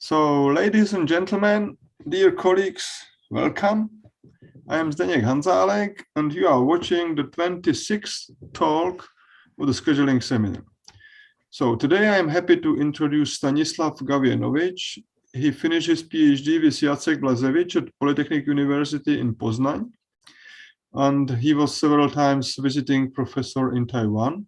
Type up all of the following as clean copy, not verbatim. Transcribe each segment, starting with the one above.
So, ladies and gentlemen, dear colleagues, welcome. I am Zdeněk Hanzálek, and you are watching the 26th talk of the scheduling seminar. So today I am happy to introduce Stanislaw Gawiejnowicz. He finished his PhD with Jacek Blazewicz at Polytechnic University in Poznań, and he was several times visiting professor in Taiwan.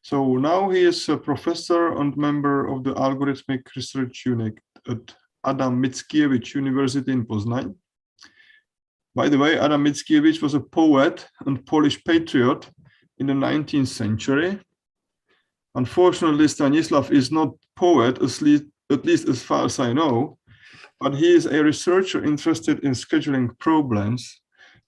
So now he is a professor and member of the algorithmic research unit at Adam Mickiewicz University in Poznań. By the way, Adam Mickiewicz was a poet and Polish patriot in the 19th century. Unfortunately, Stanislaw is not poet, at least as far as I know, but he is a researcher interested in scheduling problems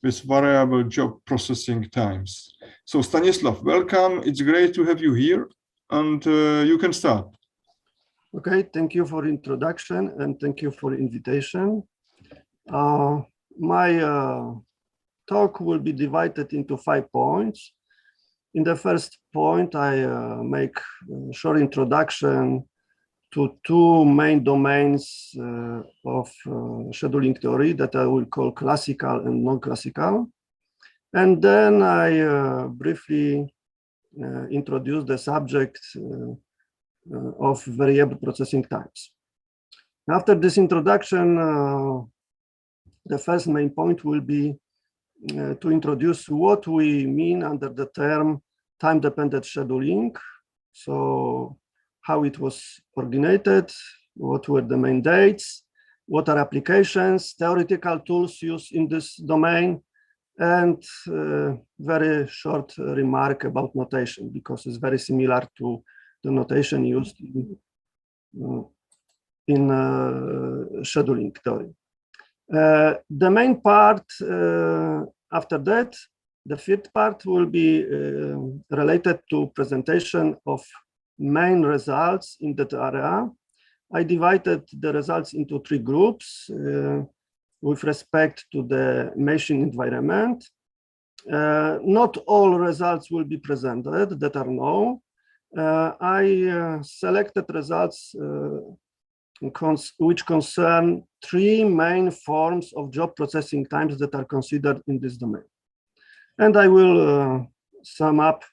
with variable job processing times. So Stanislaw, welcome. It's great to have you here, and you can start. Okay, thank you for introduction and thank you for invitation. My talk will be divided into 5 points. In the first point, I make a short introduction to 2 main domains of scheduling theory that I will call classical and non-classical. And then I briefly introduce the subject of variable processing times. After this introduction, the first main point will be to introduce what we mean under the term time-dependent scheduling. So how it was originated, what were the main dates, what are applications, theoretical tools used in this domain, and very short remark about notation, because it's very similar to the notation used in scheduling theory. The main part after that, the 5th part, will be related to presentation of main results in that area. I divided the results into 3 groups with respect to the machine environment. Not all results will be presented that are known. I selected results which concern 3 main forms of job processing times that are considered in this domain. And I will sum up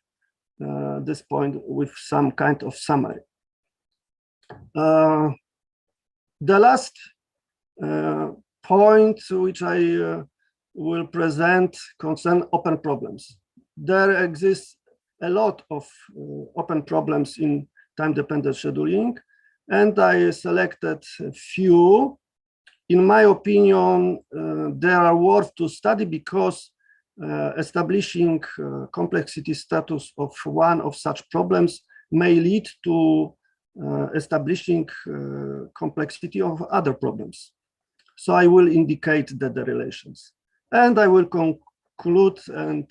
this point with some kind of summary. The last point which I will present concern open problems. There exists a lot of open problems in time-dependent scheduling, and I selected a few. In my opinion, they are worth to study because establishing complexity status of one of such problems may lead to establishing complexity of other problems. So I will indicate that the relations, and I will conclude and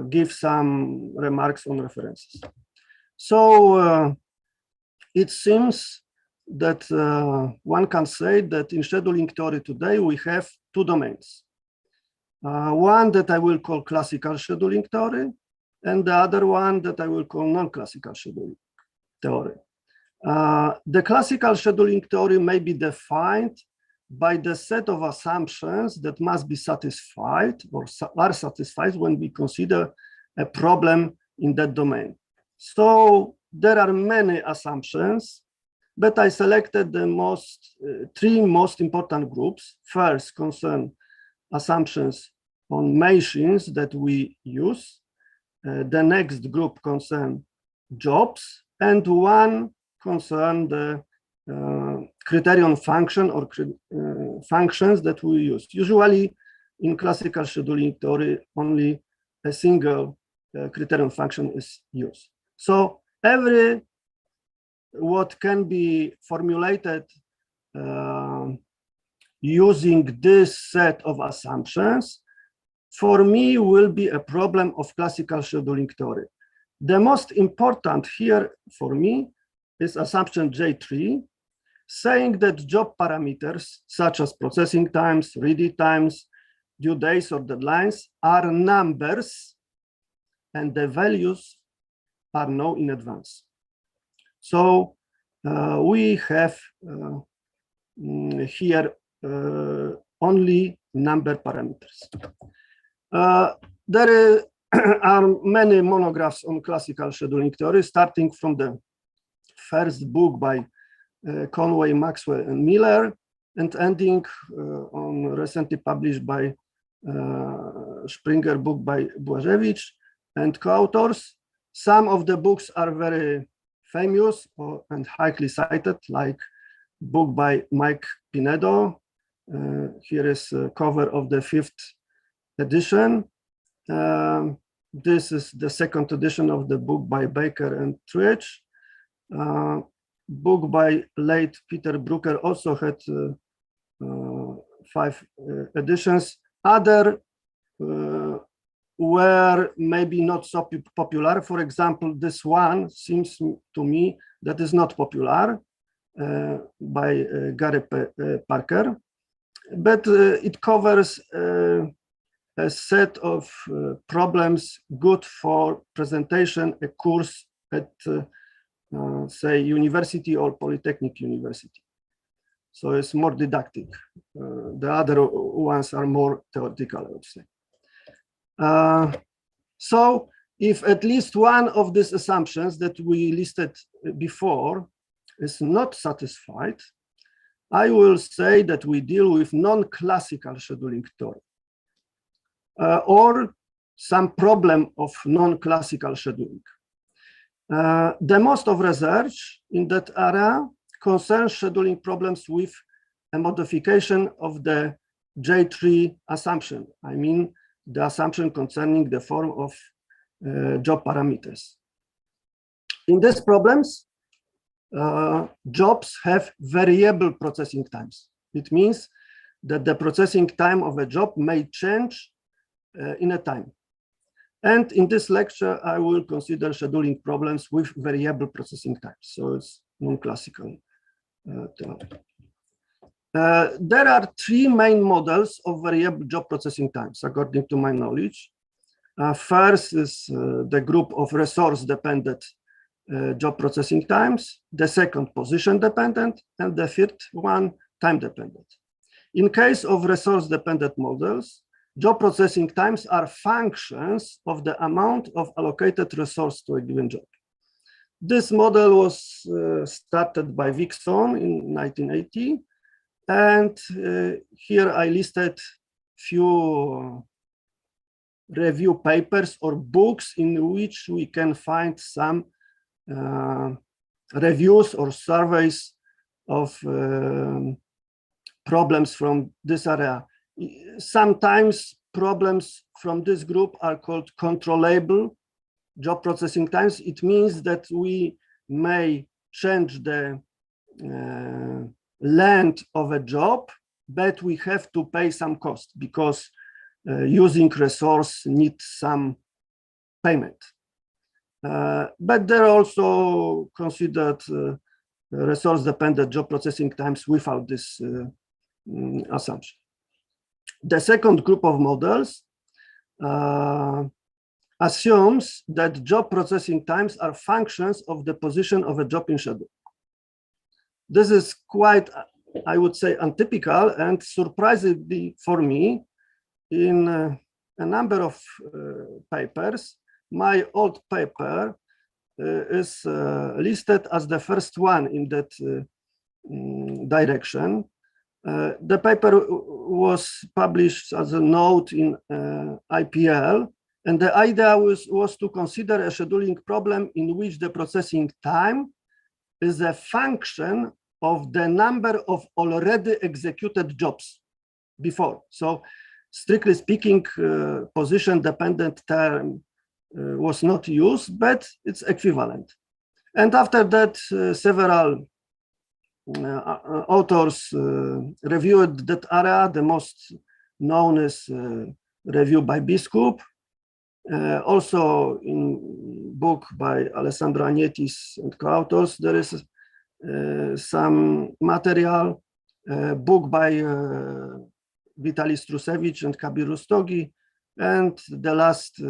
give some remarks on references. So it seems that one can say that in scheduling theory today we have 2 domains. One that I will call classical scheduling theory, and the other one that I will call non-classical scheduling theory. The classical scheduling theory may be defined by the set of assumptions that must be satisfied or are satisfied when we consider a problem in that domain. So there are many assumptions, but I selected the 3 most important groups. First concern assumptions on machines that we use. The next group concern jobs, and one concern the criterion function or functions that we use. Usually in classical scheduling theory, only a single criterion function is used. So what can be formulated using this set of assumptions, for me, will be a problem of classical scheduling theory. The most important here for me is assumption J3, saying that job parameters such as processing times, ready times, due days or deadlines are numbers, and the values are known in advance. So we have here only number parameters. There are many monographs on classical scheduling theory, starting from the first book by Conway, Maxwell, and Miller, and ending on recently published by Springer book by Błażewicz and co-authors. Some of the books are very famous and highly cited, like book by Mike Pinedo. Here is a cover of the 5th edition. This is the 2nd edition of the book by Baker and Truich. Book by late Peter Brooker also had 5 editions. Other were maybe not so popular. For example, this one seems to me that is not popular, by Gary Parker, but it covers a set of problems good for presentation a course at say university or polytechnic university. So it's more didactic. The other ones are more theoretical, I would say. So if at least one of these assumptions that we listed before is not satisfied, I will say that we deal with non-classical scheduling theory, or some problem of non-classical scheduling. The most of research in that area concerns scheduling problems with a modification of the J3 assumption. I mean, the assumption concerning the form of job parameters. In these problems, jobs have variable processing times. It means that the processing time of a job may change in a time. And in this lecture, I will consider scheduling problems with variable processing times. So it's non-classical theory. There are 3 main models of variable job processing times, according to my knowledge. First is the group of resource-dependent job processing times, the second position-dependent, and the 3rd one time-dependent. In case of resource-dependent models, job processing times are functions of the amount of allocated resource to a given job. This model was started by Wikson in 1980. And here I listed few review papers or books in which we can find some reviews or surveys of problems from this area. Sometimes problems from this group are called controllable job processing times. It means that we may change the length of a job, but we have to pay some cost because using resource needs some payment. But they're also considered resource-dependent job processing times without this assumption. The second group of models assumes that job processing times are functions of the position of a job in schedule. This is quite, I would say, untypical, and surprisingly for me, in a number of papers, my old paper is listed as the first one in that direction. The paper was published as a note in IPL, and the idea was to consider a scheduling problem in which the processing time is a function of the number of already executed jobs before. So strictly speaking, position-dependent term was not used, but it's equivalent. And after that, several authors reviewed that area. The most known is review by Biskup. Also in book by Alessandro Agnetis and co-authors, there is some material, book by Vitali Strusevich and Kabir Rustogi, and the last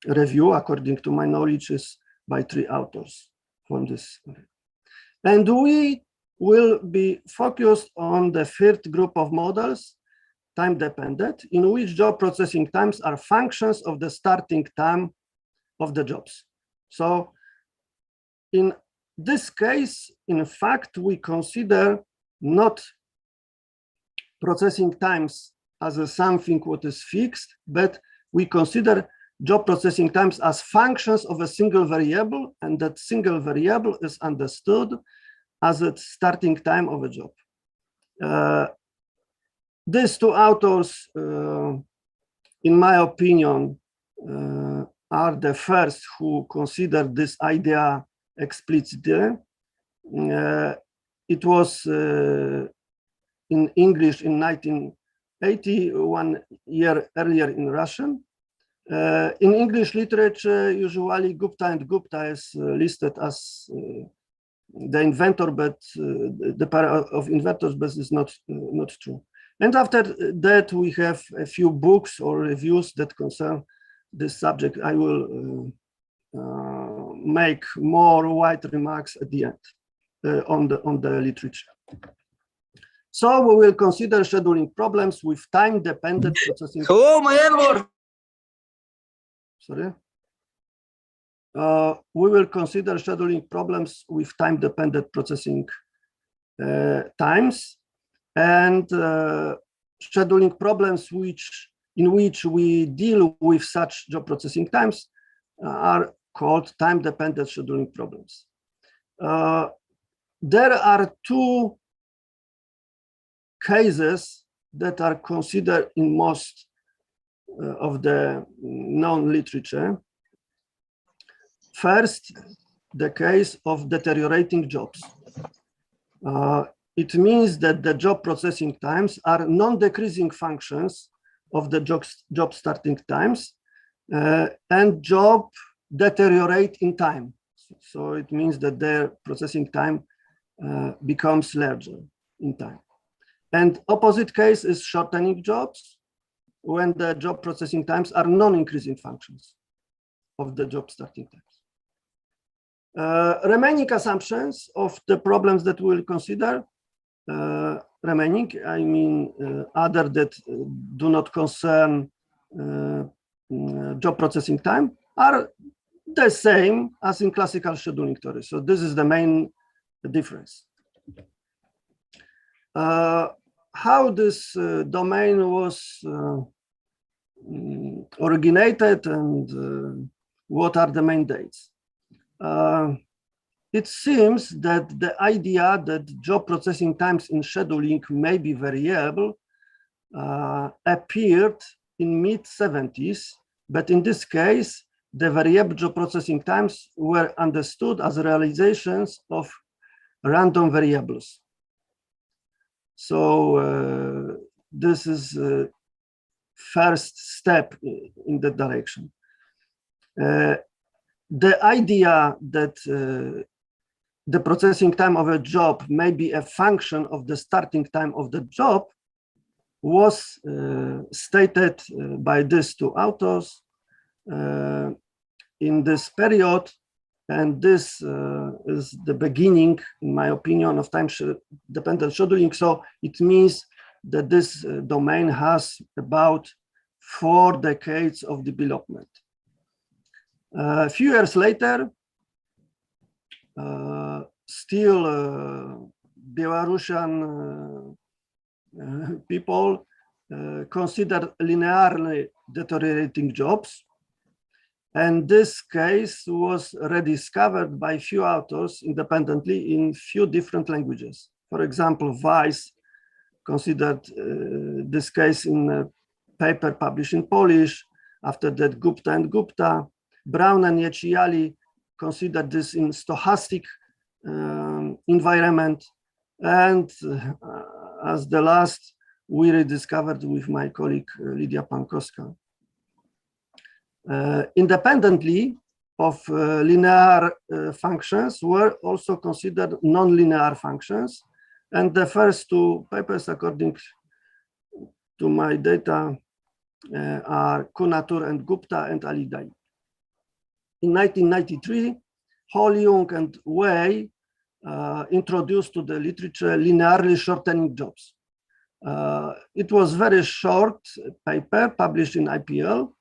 review, according to my knowledge, is by 3 authors from this. And we will be focused on the third group of models, time-dependent, in which job processing times are functions of the starting time of the jobs. So in this case, in fact, we consider not processing times as something what is fixed, but we consider job processing times as functions of a single variable, and that single variable is understood as its starting time of a job. These two authors, in my opinion, are the first who consider this idea explicitly. It was in English in 1980, 1 year earlier in Russian. In English literature, usually Gupta and Gupta is listed as the inventor, but the pair of inventors, but it's not true. And after that, we have a few books or reviews that concern this subject. I will make more wide remarks at the end on the literature. So we will consider scheduling problems with time-dependent processing. Hello, my N-word. Sorry. We will consider scheduling problems with time-dependent processing times, and scheduling problems in which we deal with such job processing times are called time-dependent scheduling problems. There are two cases that are considered in most of the known literature. First, the case of deteriorating jobs. It means that the job processing times are non-decreasing functions of the job starting times, and job deteriorate in time. So it means that their processing time becomes larger in time. And opposite case is shortening jobs, when the job processing times are non-increasing functions of the job starting times. Remaining assumptions of the problems that we'll consider, remaining, I mean other that do not concern job processing time, are the same as in classical scheduling theory. So this is the main difference. How this domain was originated and what are the main dates? It seems that the idea that job processing times in scheduling may be variable appeared in mid-70s, but in this case, the variable job processing times were understood as realizations of random variables. So this is first step in that direction. The idea that the processing time of a job may be a function of the starting time of the job was stated by these two authors in this period, and this is the beginning, in my opinion, of time-dependent scheduling. So it means that this domain has about 4 decades of development. A few years later, still Belarusian people consider linearly deteriorating jobs. And this case was rediscovered by few authors independently in few different languages. For example, Weiss considered this case in a paper published in Polish. After that, Gupta and Gupta. Brown and Yeciali considered this in stochastic environment. And as the last, we rediscovered with my colleague Lidia Pankowska. Independently of linear functions were also considered nonlinear functions. And the first 2 papers, according to my data, are Kunatur and Gupta and Alidai. In 1993, Hall, Jung, and Wei introduced to the literature linearly shortening jobs. It was very short paper published in IPL,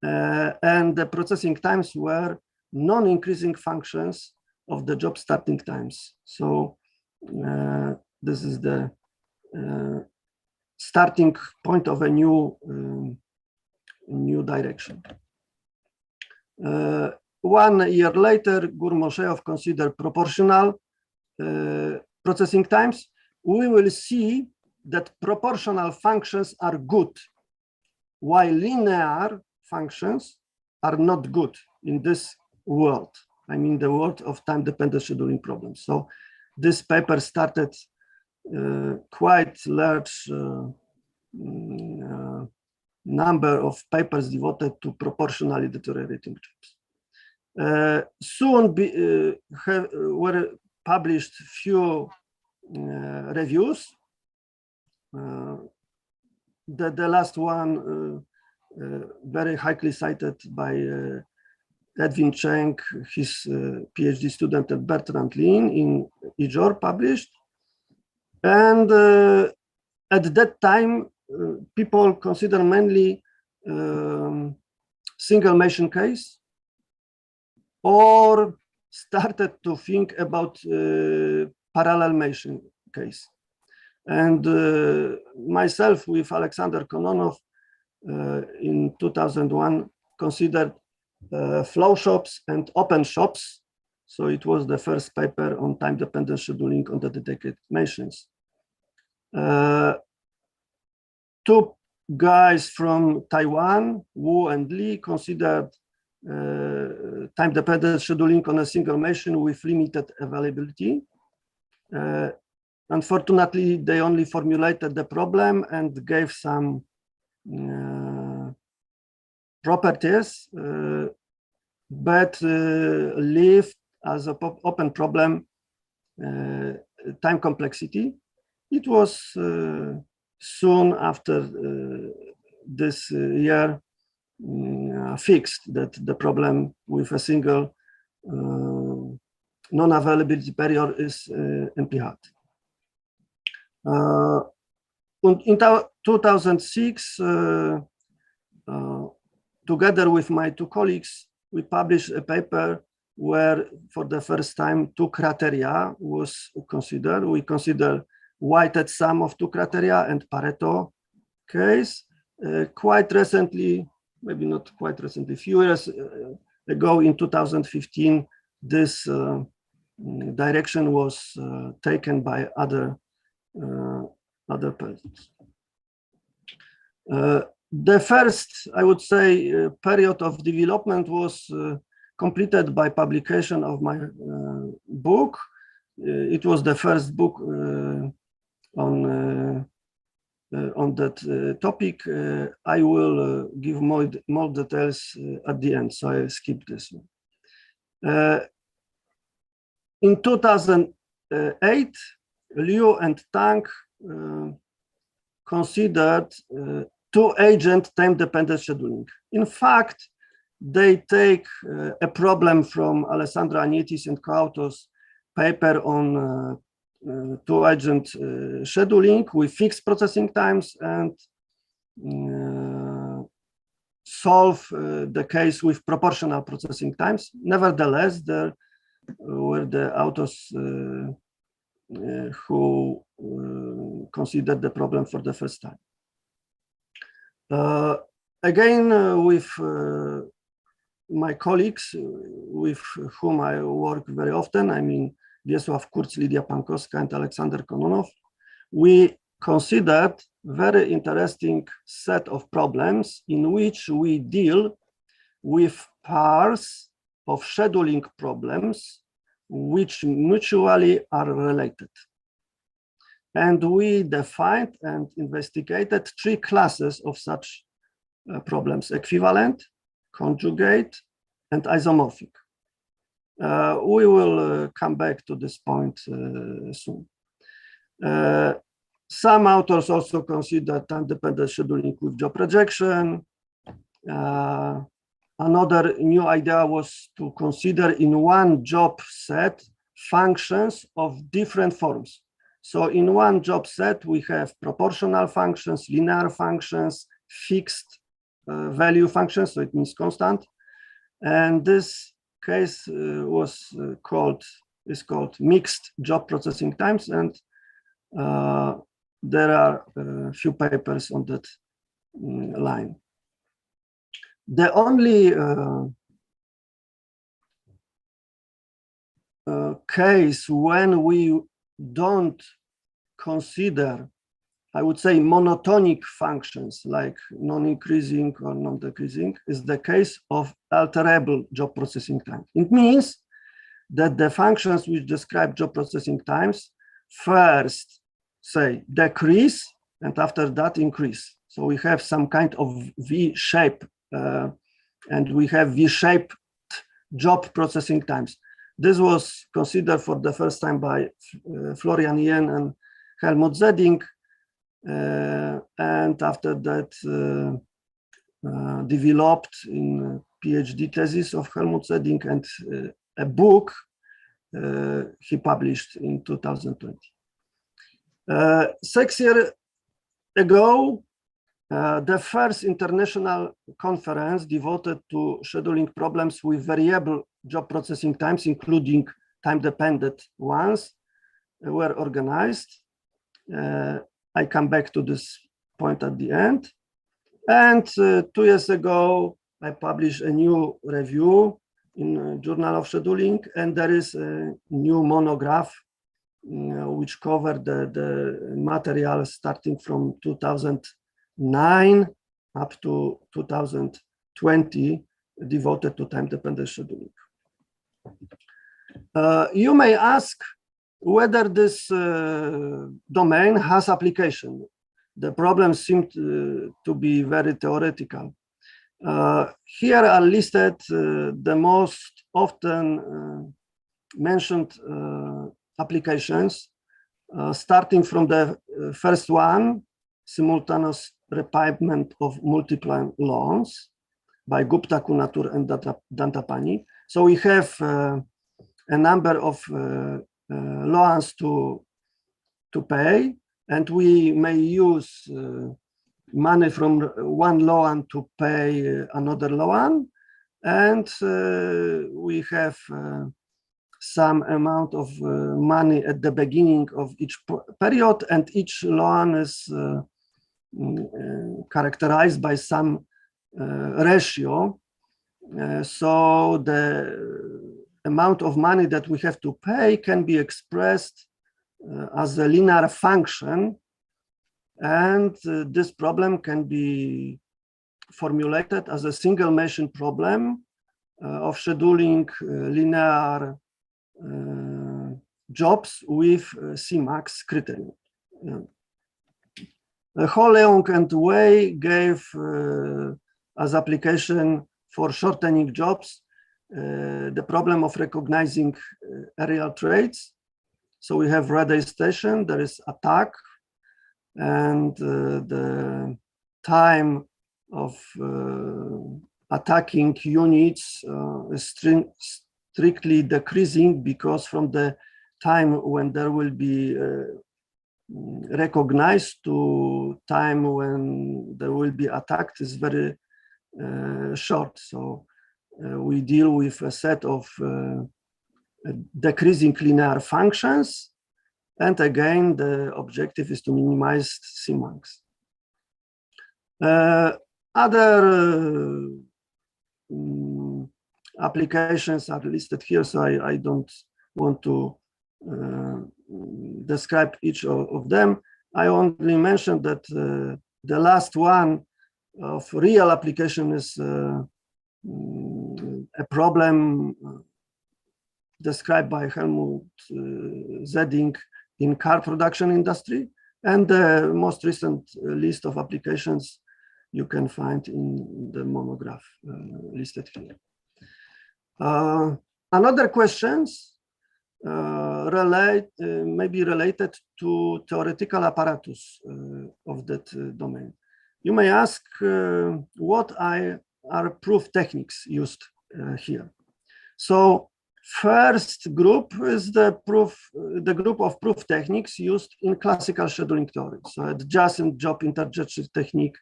and the processing times were non-increasing functions of the job starting times. So this is the starting point of a new direction. 1 year later, Gurmoshev considered proportional processing times. We will see that proportional functions are good, while linear functions are not good in this world. I mean, the world of time-dependent scheduling problems. So this paper started quite large number of papers devoted to proportionally deteriorating jobs. Soon were published few reviews. The last one very highly cited by Edwin Cheng, his PhD student at Bertrand Lin in IJOR published. And at that time, people consider mainly single machine case, or started to think about parallel machine case. And myself with Alexander Kononov in 2001 considered flow shops and open shops. So it was the first paper on time-dependent scheduling on the dedicated machines. Two guys from Taiwan, Wu and Li, considered time-dependent scheduling on a single machine with limited availability. Unfortunately, they only formulated the problem and gave some properties, but left as an open problem time complexity. It was soon after this year fixed that the problem with a single non-availability period is NP-hard. In 2006, together with my two colleagues, we published a paper where for the first time two criteria was considered. We consider weighted sum of two criteria and Pareto case. Quite recently, maybe not quite recently, few years ago in 2015, this direction was taken by other persons. The first, I would say, period of development was completed by publication of my book. It was the first book on that topic. I will give more details at the end, so I'll skip this one. In 2008, Liu and Tang considered two-agent time-dependent scheduling. In fact, they take a problem from Alessandro Agnetis and co-authors paper on two-agent scheduling with fixed processing times and solve the case with proportional processing times. Nevertheless, there were the authors who considered the problem for the first time. Again, with my colleagues with whom I work very often, I mean, Wiesław Kurz, Lidia Pankowska, and Alexander Kononov, we considered very interesting set of problems in which we deal with pairs of scheduling problems which mutually are related. And we defined and investigated three classes of such problems: equivalent, conjugate, and isomorphic. We will come back to this point soon. Some authors also consider time-dependent scheduling with job rejection. Another new idea was to consider in one job set functions of different forms. So in one job set, we have proportional functions, linear functions, fixed value functions, so it means constant. And this case is called mixed job processing times, and there are a few papers on that line. The only case when we don't consider, I would say, monotonic functions like non-increasing or non-decreasing is the case of alterable job processing time. It means that the functions which describe job processing times first, say, decrease, and after that increase. So we have some kind of V-shape, and we have V-shaped job processing times. This was considered for the first time by Florian Jen and Helmut Zedding, and after that developed in PhD thesis of Helmut Zedding and a book he published in 2020. 6 years ago, the first international conference devoted to scheduling problems with variable job processing times, including time-dependent ones, were organized. I come back to this point at the end. And 2 years ago, I published a new review in Journal of Scheduling, and there is a new monograph which covered the material starting from 2009 up to 2020, devoted to time-dependent scheduling. You may ask whether this domain has application. The problems seem to be very theoretical. Here are listed the most often mentioned applications, starting from the first one, simultaneous repayment of multiple loans by Gupta, Kunatur, and Dantapani. So we have a number of loans to pay, and we may use money from one loan to pay another loan, and we have some amount of money at the beginning of each period, and each loan is characterized by some ratio. So the amount of money that we have to pay can be expressed as a linear function, and this problem can be formulated as a single machine problem of scheduling linear jobs with Cmax criterion. Ho-Leung and Wei gave as application for shortening jobs the problem of recognizing aerial traits. So we have radar station, there is attack, and the time of attacking units is strictly decreasing, because from the time when there will be recognized to time when there will be attacked is very short. So we deal with a set of decreasing linear functions, and again the objective is to minimize Cmax. Other applications are listed here, so I don't want to describe each of them. I only mentioned that the last one of real application is a problem described by Helmut Zedding in car production industry, and the most recent list of applications you can find in the monograph listed here. Another questions may be related to theoretical apparatus of that domain. You may ask what are proof techniques used here. So First group is the group of proof techniques used in classical scheduling theory. So adjacent job interjection technique,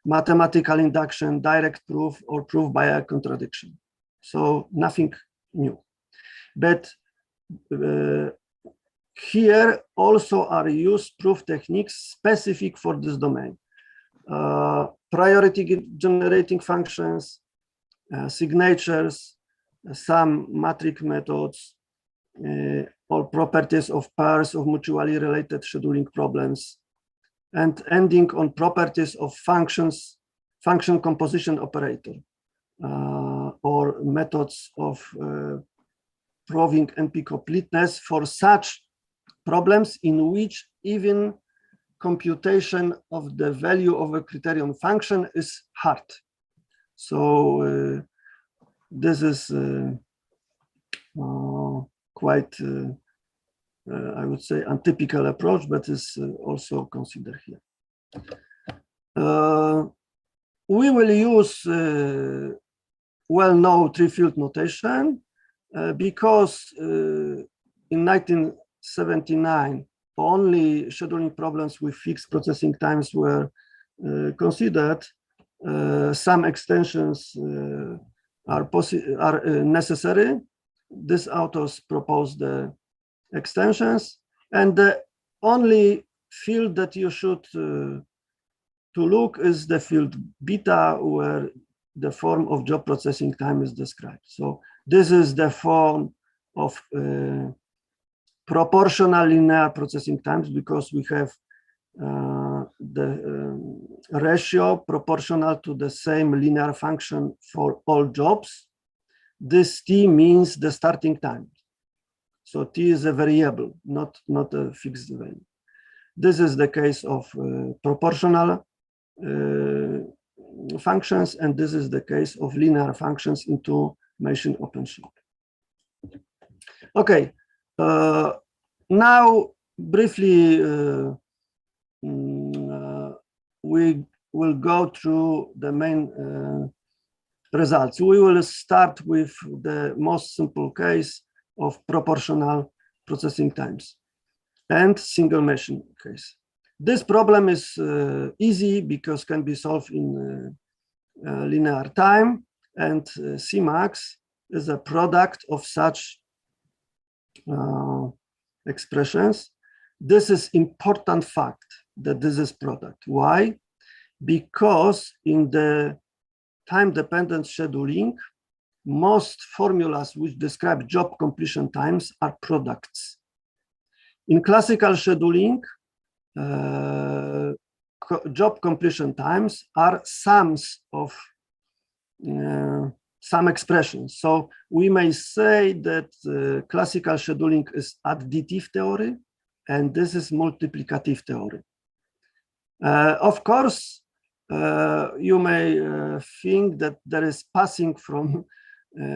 mathematical induction, direct proof, or proof by a contradiction. So nothing new. But here also are used proof techniques specific for this domain. Priority generating functions, signatures, some matrix methods, or properties of pairs of mutually related scheduling problems, and ending on properties of function composition operator, or methods of proving NP completeness for such problems in which even computation of the value of a criterion function is hard. So this is quite, I would say, untypical approach, but is also considered here. We will use well-known three-field notation because in 1979, only scheduling problems with fixed processing times were considered. Some extensions are necessary. These authors proposed the extensions, and the only field that you should to look is the field beta, where the form of job processing time is described. So this is the form of proportional linear processing times, because we have the ratio proportional to the same linear function for all jobs. This t means the starting time. So t is a variable, not a fixed value. This is the case of proportional functions, and this is the case of linear functions into machine OpenShift. Okay, now briefly we will go through the main results. We will start with the most simple case of proportional processing times and single machine case. This problem is easy because can be solved in linear time, and Cmax is a product of such expressions. This is important fact that this is product. Why? Because in the time-dependent scheduling, most formulas which describe job completion times are products. In classical scheduling, job completion times are sums of some expressions. So we may say that classical scheduling is additive theory, and this is multiplicative theory. Of course, you may think that there is passing from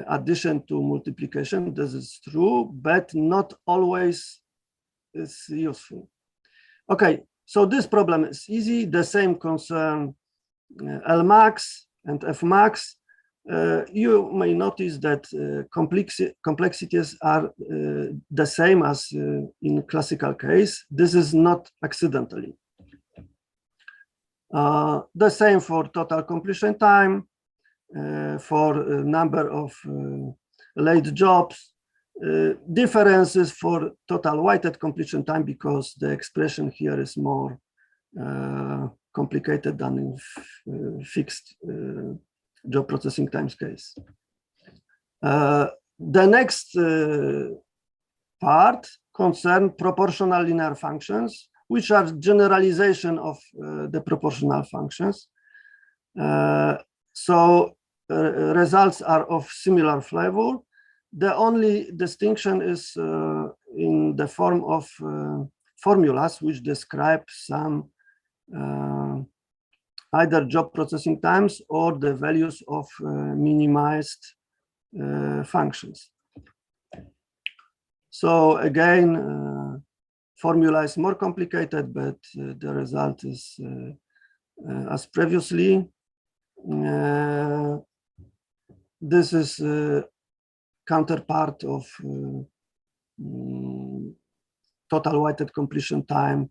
addition to multiplication. This is true, but not always is useful. Okay, so this problem is easy. The same concern Lmax and Fmax. You may notice that complexities are the same as in classical case. This is not accidentally. The same for total completion time, for number of late jobs. Differences for total weighted completion time, because the expression here is more complicated than in fixed job processing times case. The next part concerns proportional linear functions, which are generalization of the proportional functions. So results are of similar flavor. The only distinction is in the form of formulas which describe some either job processing times or the values of minimized functions. So again, formula is more complicated, but the result is as previously. This is counterpart of total weighted completion time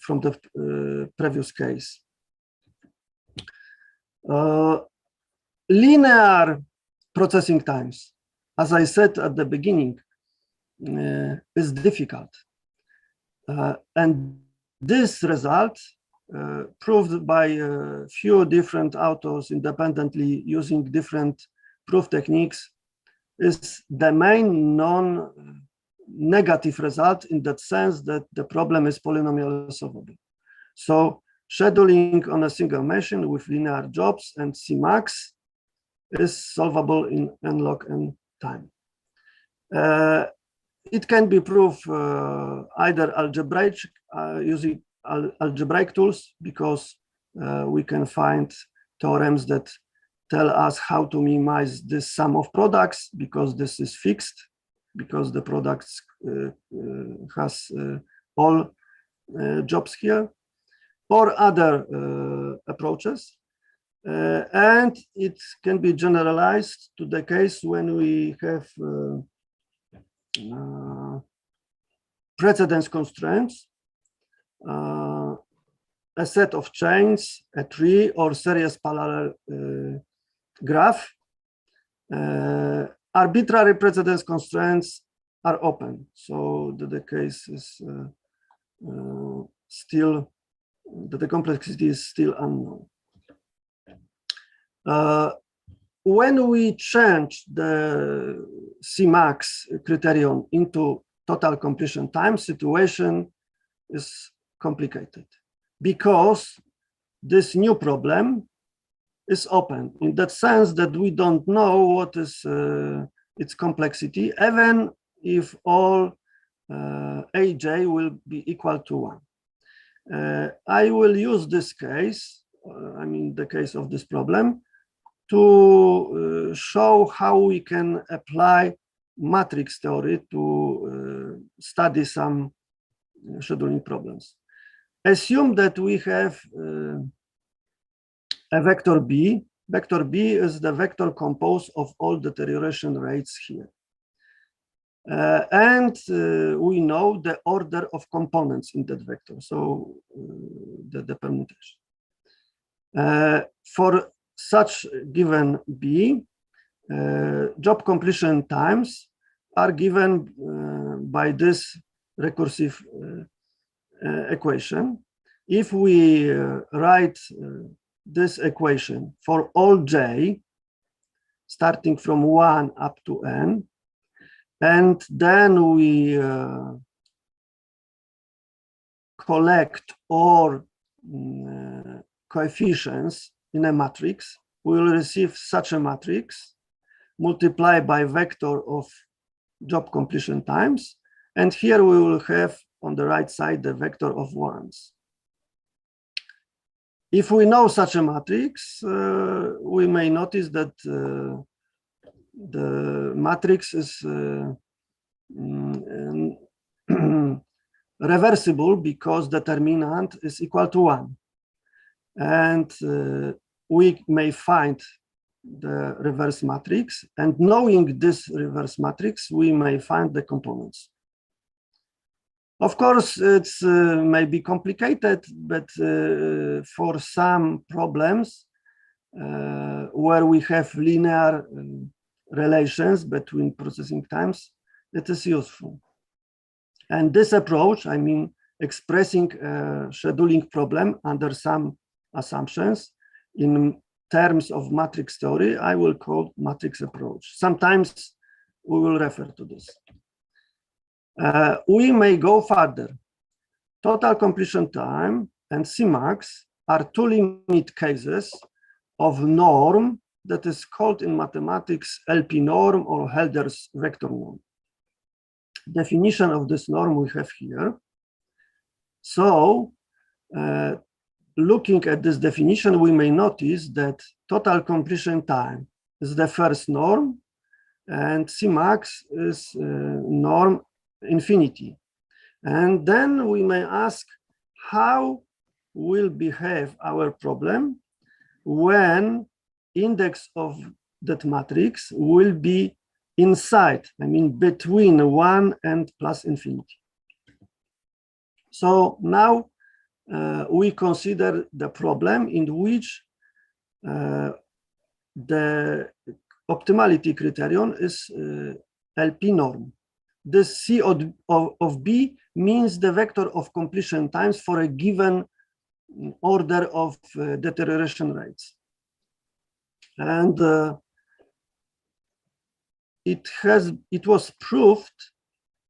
from the previous case. Linear processing times, as I said at the beginning, is difficult. And this result, proved by a few different authors independently using different proof techniques, is the main non-negative result in that sense that the problem is polynomial solvable. So scheduling on a single machine with linear jobs and Cmax is solvable in n log n time. It can be proved either algebraic, using algebraic tools, because we can find theorems that tell us how to minimize this sum of products, because this is fixed, because the products has all jobs here, or other approaches. And it can be generalized to the case when we have precedence constraints, a set of chains, a tree, or series parallel graph. Arbitrary precedence constraints are open, so that the case is still, that the complexity is still unknown. When we change the Cmax criterion into total completion time, situation is complicated, because this new problem is open in that sense that we don't know what is its complexity, even if all aj will be equal to 1. I will use this case, I mean the case of this problem, to show how we can apply matrix theory to study some scheduling problems. Assume that we have a vector B. Vector B is the vector composed of all deterioration rates here. And we know the order of components in that vector, so the permutation. For such given B, job completion times are given by this recursive equation. If we write this equation for all j, starting from 1 up to n, and then we collect all coefficients in a matrix, we will receive such a matrix multiplied by vector of job completion times. And here we will have on the right side the vector of ones. If we know such a matrix, we may notice that the matrix is reversible because determinant is equal to 1. And we may find the reverse matrix, and knowing this reverse matrix, we may find the components. Of course, it's may be complicated, but for some problems where we have linear relations between processing times, it is useful. And this approach, I mean, expressing a scheduling problem under some assumptions in terms of matrix theory, I will call matrix approach. Sometimes we will refer to this. We may go further. Total completion time and Cmax are two limit cases of norm that is called in mathematics LP norm or Helder's vector norm. Definition of this norm we have here. So, looking at this definition, we may notice that total completion time is the first norm, and Cmax is norm infinity. And then we may ask how will behave our problem when index of that matrix will be inside, I mean, between 1 and plus infinity. So now we consider the problem in which the optimality criterion is LP norm. This C of B means the vector of completion times for a given order of deterioration rates. And it was proved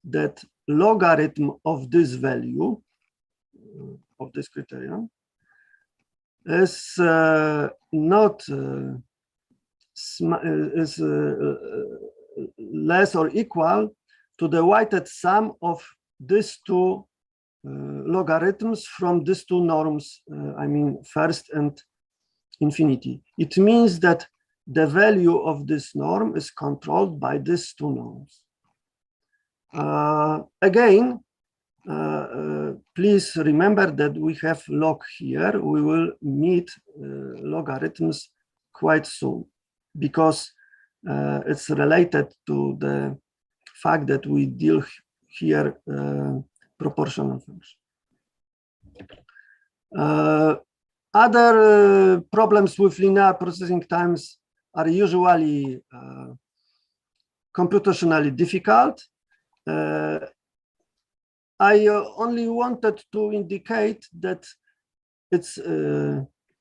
that logarithm of this value of this criterion is not less or equal to the weighted sum of these two logarithms from these two norms, I mean first and infinity. It means that the value of this norm is controlled by these two norms. Again, please remember that we have log here. We will meet logarithms quite soon because it's related to the fact that we deal here proportional function. Other problems with linear processing times are usually computationally difficult. I only wanted to indicate that it's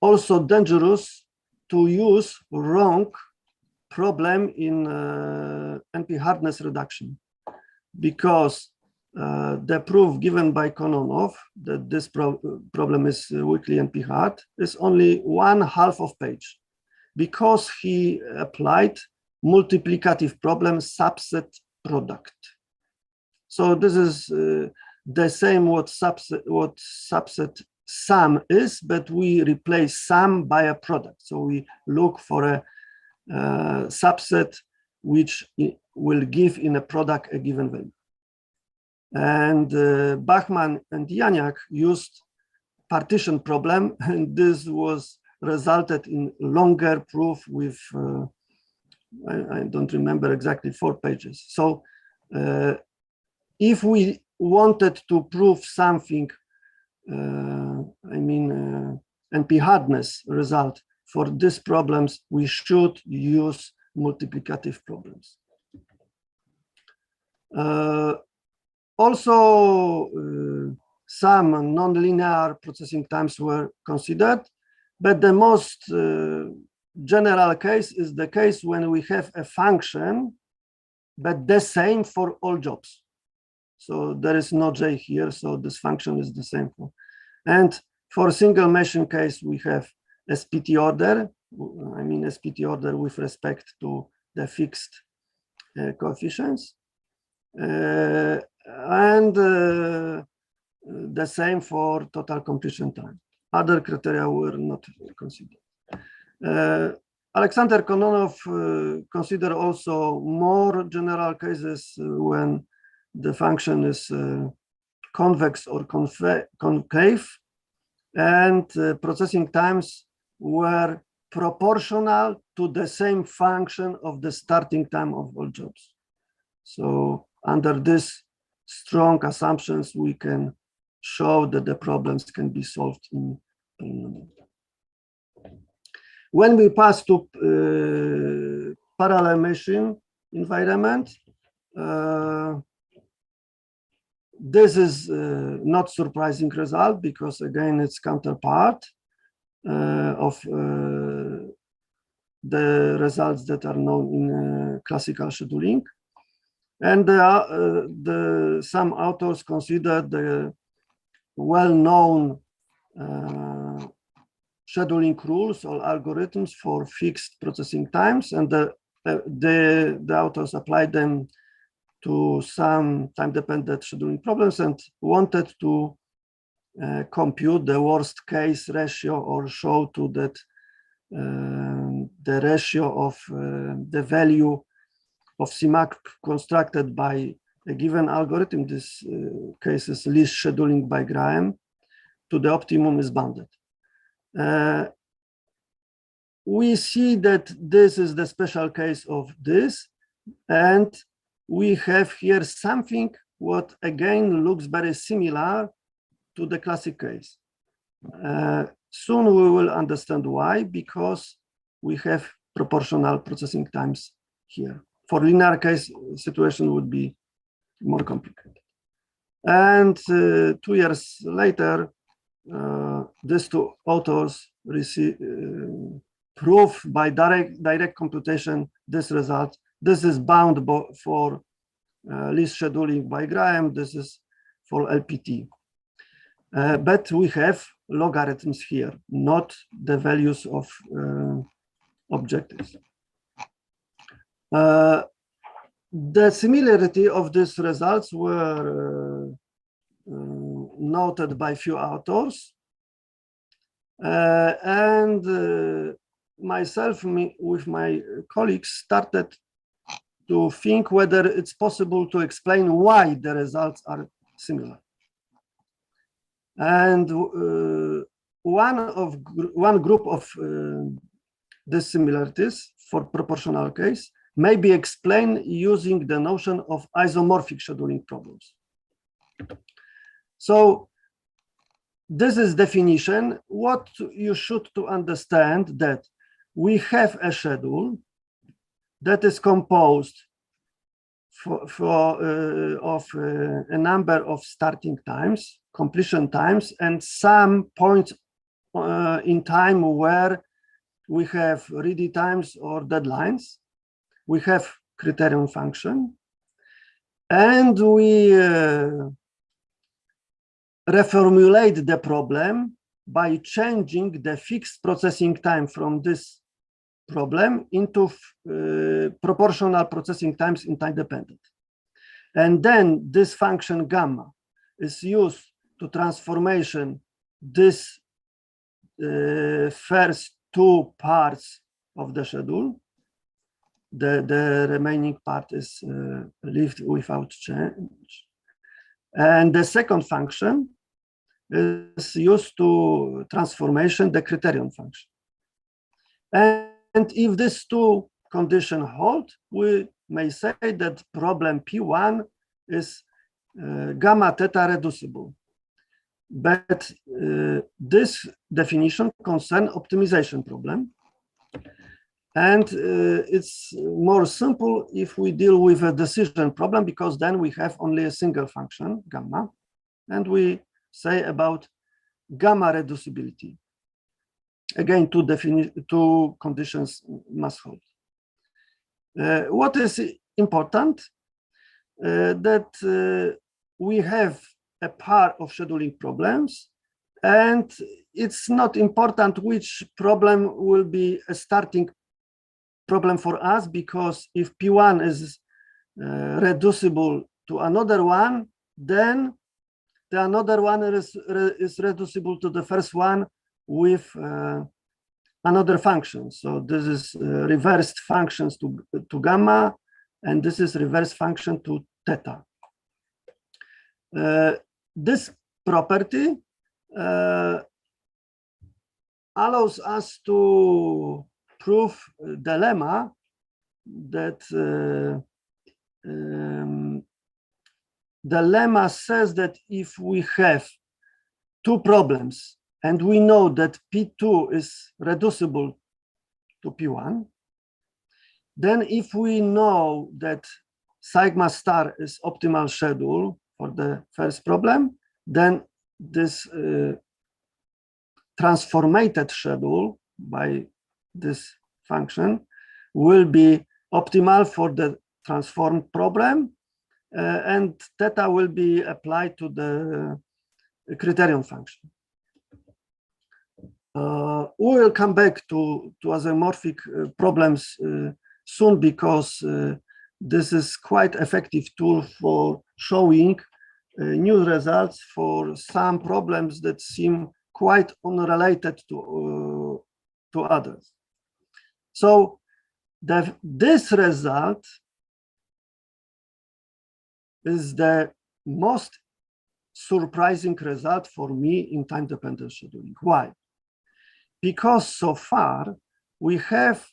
also dangerous to use wrong problem in NP-hardness reduction, because the proof given by Kononov that this problem is weakly NP-hard is only 1/2 of page, because he applied multiplicative problem subset product. So this is the same what subset sum is, but we replace sum by a product. So we look for a subset which will give in a product a given value. And Bachmann and Janiak used partition problem, and this was resulted in longer proof with, I don't remember exactly, 4 pages. So if we wanted to prove something, I mean, NP-hardness result for these problems, we should use multiplicative problems. Also, some nonlinear processing times were considered, but the most general case is the case when we have a function, but the same for all jobs. So there is no J here, so this function is the same for. And for single machine case, we have SPT order, I mean SPT order with respect to the fixed coefficients. And the same for total completion time. Other criteria were not considered. Alexander Kononov considered also more general cases when the function is convex or concave, and processing times were proportional to the same function of the starting time of all jobs. So under this strong assumptions, we can show that the problems can be solved in polynomial. When we pass to parallel machine environment, this is not surprising result, because again, it's counterpart of the results that are known in classical scheduling. And some authors consider the well-known scheduling rules or algorithms for fixed processing times, and the authors applied them to some time-dependent scheduling problems and wanted to compute the worst case ratio, or show to that the ratio of the value of CMAC constructed by a given algorithm, this case is least scheduling by Graham, to the optimum is bounded. we see that this is the special case of this, and we have here something what again looks very similar to the classic case. Soon we will understand why, because we have proportional processing times here. For linear case, situation would be more complicated. And 2 years later, these two authors prove by direct computation this result. This is bound for list scheduling by Graham. This is for LPT. But we have logarithms here, not the values of objectives. The similarity of these results were noted by few authors, and myself with my colleagues started to think whether it's possible to explain why the results are similar. And one group of dissimilarities for proportional case may be explained using the notion of isomorphic scheduling problems. So this is definition. What you should to understand that we have a schedule that is composed of a number of starting times, completion times, and some points in time where we have ready times or deadlines. We have criterion function, and we reformulate the problem by changing the fixed processing time from this problem into proportional processing times in time dependent. And then this function gamma is used to transformation this first two parts of the schedule. The remaining part is left without change. And the second function is used to transformation the criterion function. And if these two conditions hold, we may say that problem P1 is gamma theta reducible. But this definition concerns optimization problem. And it's more simple if we deal with a decision problem, because then we have only a single function, gamma, and we say about gamma reducibility. Again, two conditions must hold. What is important, that we have a pair of scheduling problems, and it's not important which problem will be a starting problem for us, because if P1 is reducible to another one, then the another one is reducible to the first one with another function. So this is reversed functions to gamma, and this is reverse function to theta. This property allows us to prove the lemma that the lemma says that if we have two problems and we know that P2 is reducible to P1, then if we know that sigma star is optimal schedule for the first problem, then this transformated schedule by this function will be optimal for the transformed problem, and theta will be applied to the criterion function. We will come back to isomorphic problems soon, because this is quite effective tool for showing new results for some problems that seem quite unrelated to others. So this result is the most surprising result for me in time-dependent scheduling. Why? Because so far we have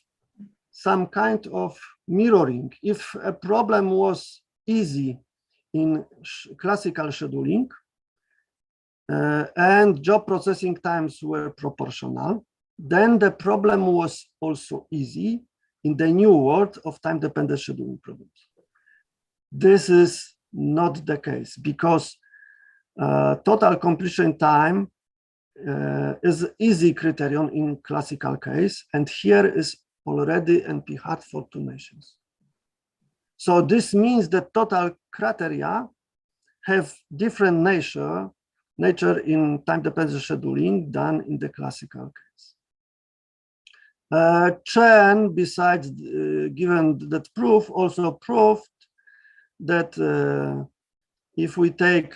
some kind of mirroring. If a problem was easy in classical scheduling and job processing times were proportional, then the problem was also easy in the new world of time-dependent scheduling problems. This is not the case because total completion time is easy criterion in classical case, and here is already NP-hard for 2 machines. So this means that total criteria have different nature in time-dependent scheduling than in the classical case. Chen, besides given that proof, also proved that if we take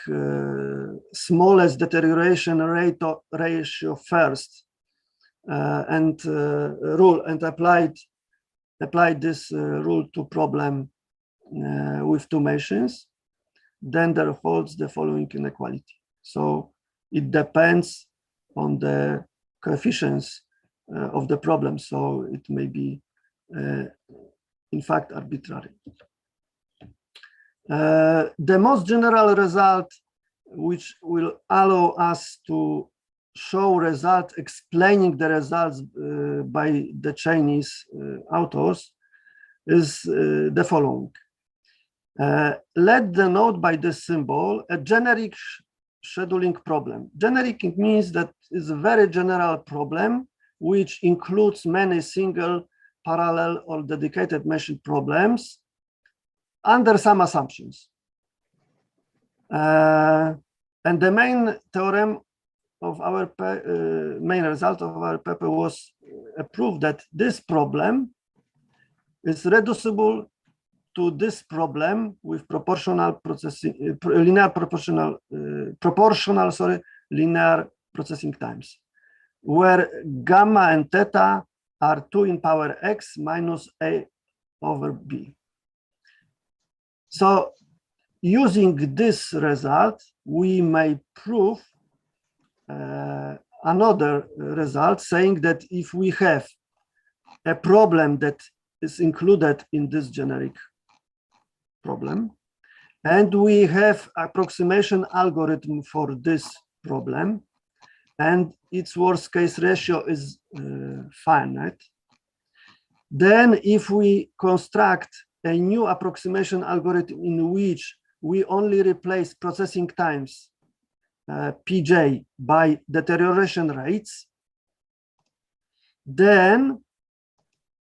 smallest deterioration rate ratio first and rule and applied this rule to problem with 2 machines, then there holds the following inequality. So it depends on the coefficients of the problem. So it may be, in fact, arbitrary. The most general result, which will allow us to show result, explaining the results by the Chinese authors, is the following. Let denote by this symbol a generic scheduling problem. Generic means that is a very general problem which includes many single, parallel, or dedicated machine problems under some assumptions. And the main theorem of our main result of our paper was a proof that this problem is reducible to this problem with proportional processing, linear processing times, where gamma and theta are 2 in power x minus a over b. So using this result, we may prove another result saying that if we have a problem that is included in this generic problem, and we have approximation algorithm for this problem, and its worst case ratio is finite, then if we construct a new approximation algorithm in which we only replace processing times Pj by deterioration rates, then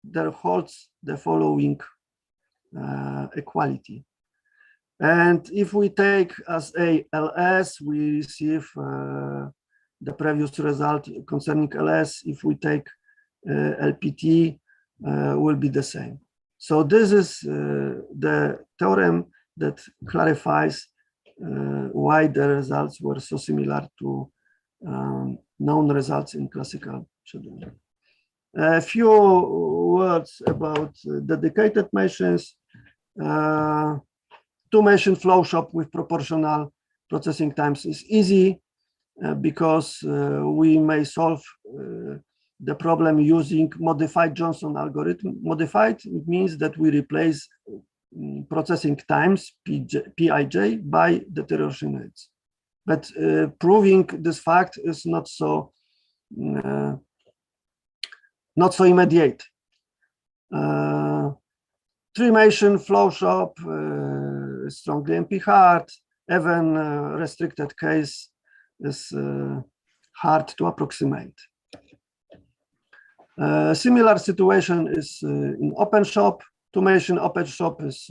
there holds the following equality. And if we take as a ls, we receive the previous result concerning ls. If we take LPT, will be the same. So this is the theorem that clarifies why the results were so similar to known results in classical scheduling. A few words about dedicated machines. 2-machine flow shop with proportional processing times is easy because we may solve the problem using modified Johnson algorithm. Modified means that we replace processing times Pij by deterioration rates. But proving this fact is not so immediate. 3-machine flow shop strongly NP-hard. Even restricted case is hard to approximate. Similar situation is in open shop. 2-machine open shop is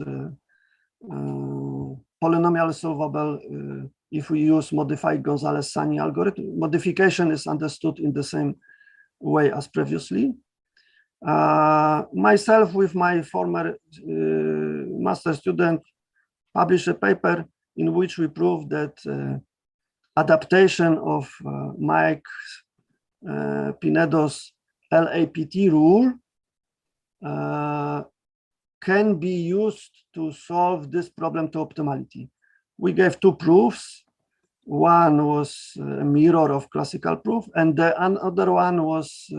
polynomial solvable if we use modified Gonzalez-Sani algorithm. Modification is understood in the same way as previously. Myself, with my former master student, published a paper in which we proved that adaptation of Mike Pinedo's LAPT rule can be used to solve this problem to optimality. We gave 2 proofs. One was a mirror of classical proof, and the other one was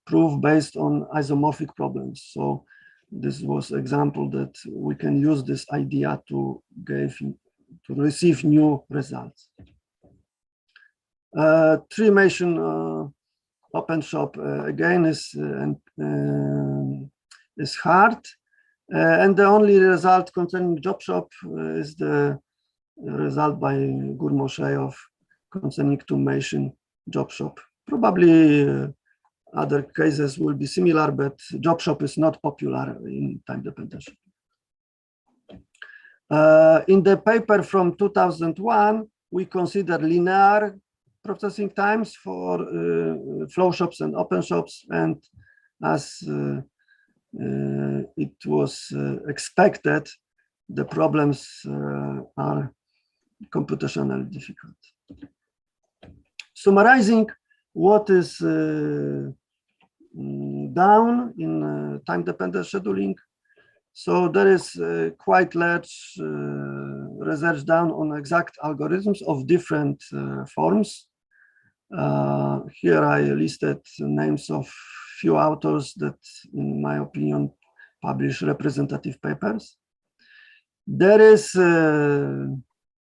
proof based on isomorphic problems. So this was example that we can use this idea to receive new results. Tree-mation open shop again is hard, and the only result concerning job shop is the result by Gurmoshev concerning two-mation job shop. Probably other cases will be similar, but job shop is not popular in time-dependent. In the paper from 2001, we consider linear processing times for flow shops and open shops, and as it was expected, the problems are computationally difficult. Summarizing what is down in time-dependent scheduling. So there is quite large research done on exact algorithms of different forms. Here I listed names of few authors that, in my opinion, publish representative papers. There is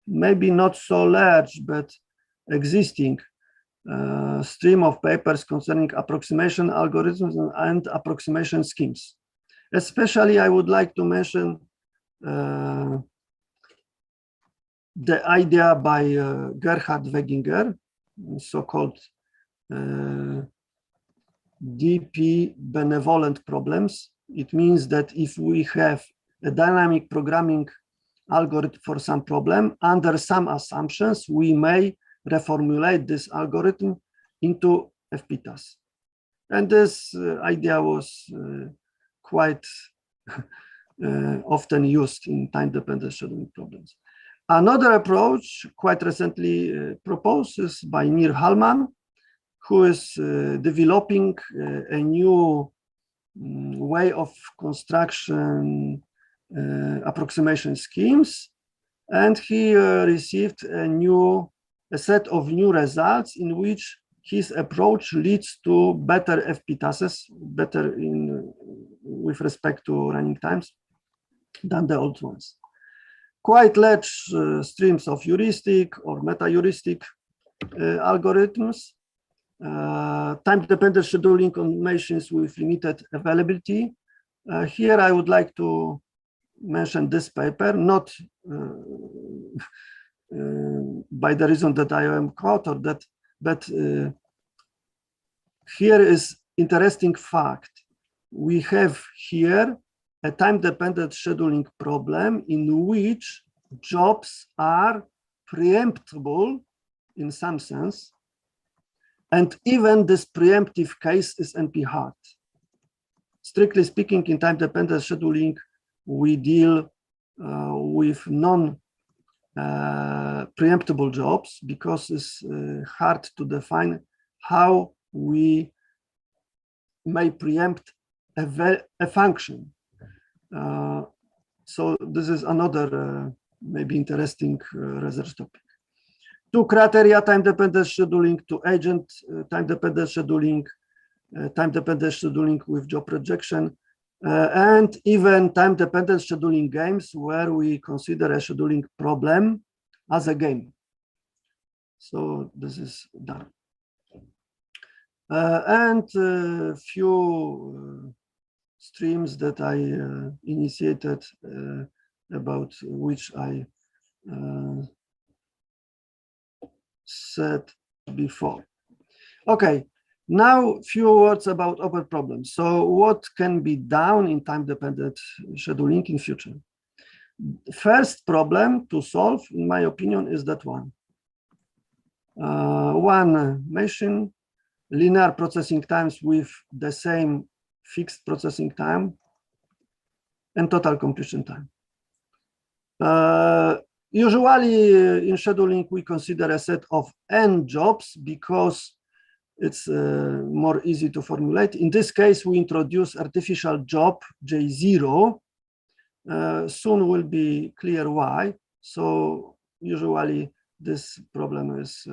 maybe not so large, but existing stream of papers concerning approximation algorithms and approximation schemes. Especially, I would like to mention the idea by Gerhard Weginger, so-called DP benevolent problems. It means that if we have a dynamic programming algorithm for some problem, under some assumptions, we may reformulate this algorithm into FP-TAS. And this idea was quite often used in time-dependent scheduling problems. Another approach quite recently proposed is by Nir Hallman, who is developing a new way of construction approximation schemes, and he received a set of new results in which his approach leads to better FP-TASes, better with respect to running times than the old ones. Quite large streams of heuristic or meta-heuristic algorithms, time-dependent scheduling on machines with limited availability. Here I would like to mention this paper, not by the reason that I am co-author, but here is interesting fact. We have here a time-dependent scheduling problem in which jobs are preemptible in some sense, and even this preemptive case is NP-hard. Strictly speaking, in time-dependent scheduling, we deal with non-preemptible jobs because it's hard to define how we may preempt a function. So this is another maybe interesting research topic. Two criteria, time-dependent scheduling, to agent time-dependent scheduling, time-dependent scheduling with job projection, and even time-dependent scheduling games where we consider a scheduling problem as a game. So this is done. And a few streams that I initiated, about which I said before. Okay, now few words about open problems. So what can be done in time-dependent scheduling in future? First problem to solve, in my opinion, is that one. One machine, linear processing times with the same fixed processing time, and total completion time. Usually in scheduling, we consider a set of n jobs because it's more easy to formulate. In this case, we introduce artificial job J0. Soon will be clear why. So usually this problem is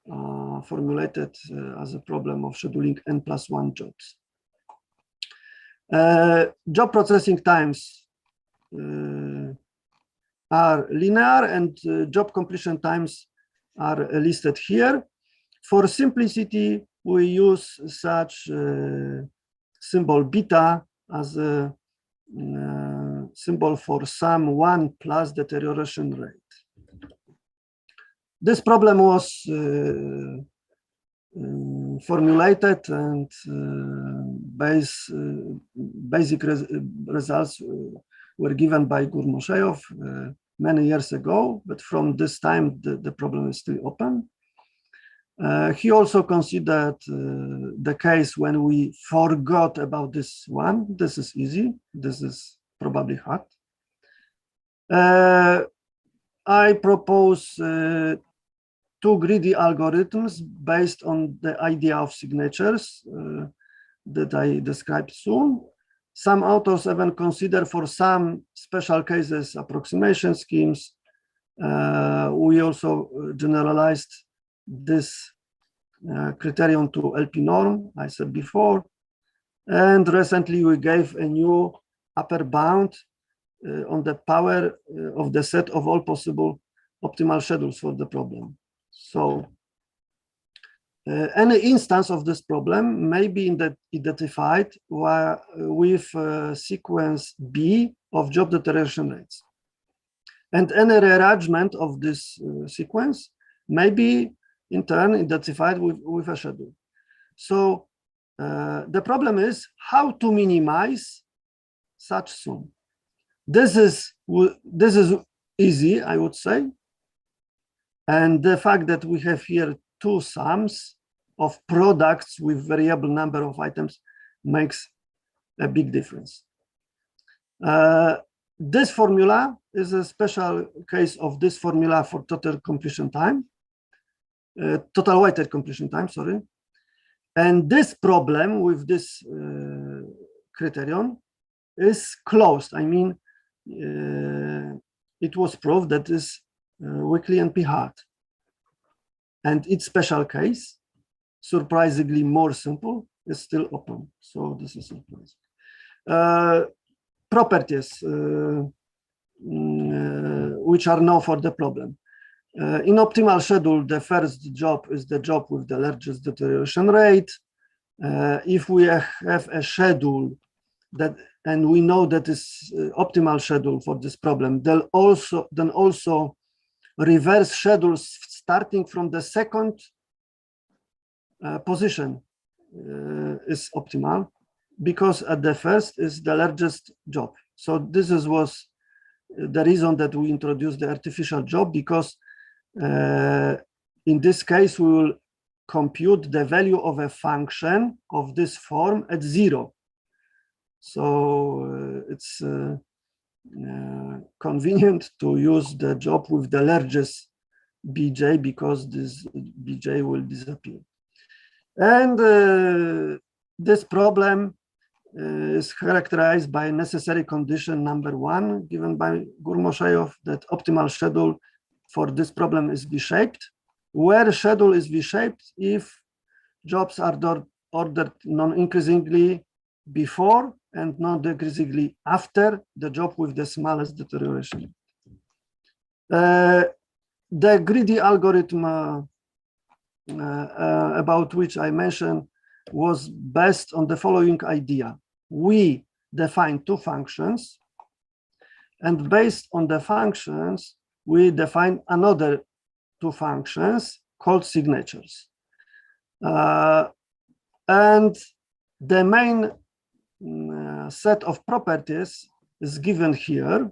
formulated as a problem of scheduling n+1 jobs. Job processing times are linear, and job completion times are listed here. For simplicity, we use such symbol beta as a symbol for sum 1 plus deterioration rate. This problem was formulated, and basic results were given by Gurmoshev many years ago, but from this time the problem is still open. He also considered the case when we forgot about this one. This is easy. This is probably hard. I propose two greedy algorithms based on the idea of signatures that I described soon. Some authors even consider for some special cases approximation schemes. We also generalized this criterion to LP norm, I said before. And recently we gave a new upper bound on the power of the set of all possible optimal schedules for the problem. So any instance of this problem may be identified with sequence B of job deterioration rates. And any rearrangement of this sequence may be in turn identified with a schedule. So the problem is how to minimize such sum. This is easy, I would say. And the fact that we have here two sums of products with variable number of items makes a big difference. This formula is a special case of this formula for total completion time, total weighted completion time, sorry. And this problem with this criterion is closed. I mean, it was proved that is weakly NP-hard. And its special case, surprisingly more simple, is still open. So this is surprising. Properties which are known for the problem. In optimal schedule, the first job is the job with the largest deterioration rate. If we have a schedule that, and we know that is optimal schedule for this problem, then also reverse schedules starting from the second position is optimal, because at the first is the largest job. So this was the reason that we introduced the artificial job, because in this case we will compute the value of a function of this form at 0. So it's convenient to use the job with the largest bj, because this bj will disappear. And this problem is characterized by necessary condition number 1 given by Gurmoshev, that optimal schedule for this problem is V-shaped, where schedule is V-shaped if jobs are ordered non-increasingly before and non-decreasingly after the job with the smallest deterioration. The greedy algorithm about which I mentioned was based on the following idea. We define two functions, and based on the functions, we define another two functions called signatures. And the main set of properties is given here.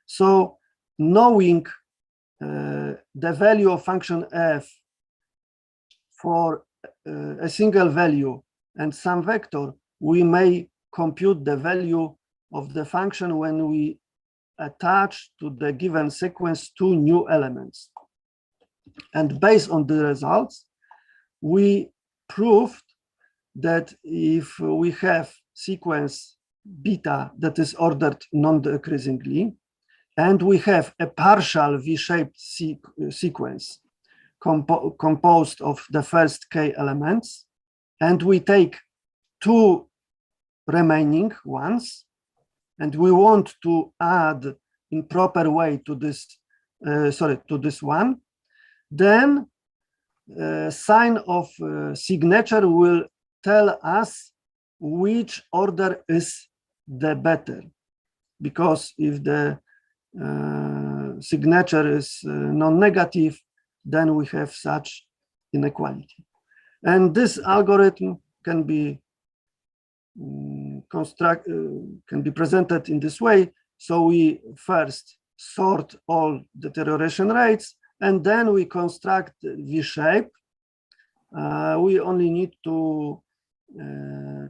So knowing the value of function f for a single value and some vector, we may compute the value of the function when we attach to the given sequence two new elements. And based on the results, we proved that if we have sequence beta that is ordered non-decreasingly, and we have a partial V-shaped sequence composed of the first k elements, and we take 2 remaining ones, and we want to add in proper way to this, to this one, then sign of signature will tell us which order is the better, because if the signature is non-negative, then we have such inequality. And this algorithm can be presented in this way. So we first sort all deterioration rates, and then we construct V-shape. We only need to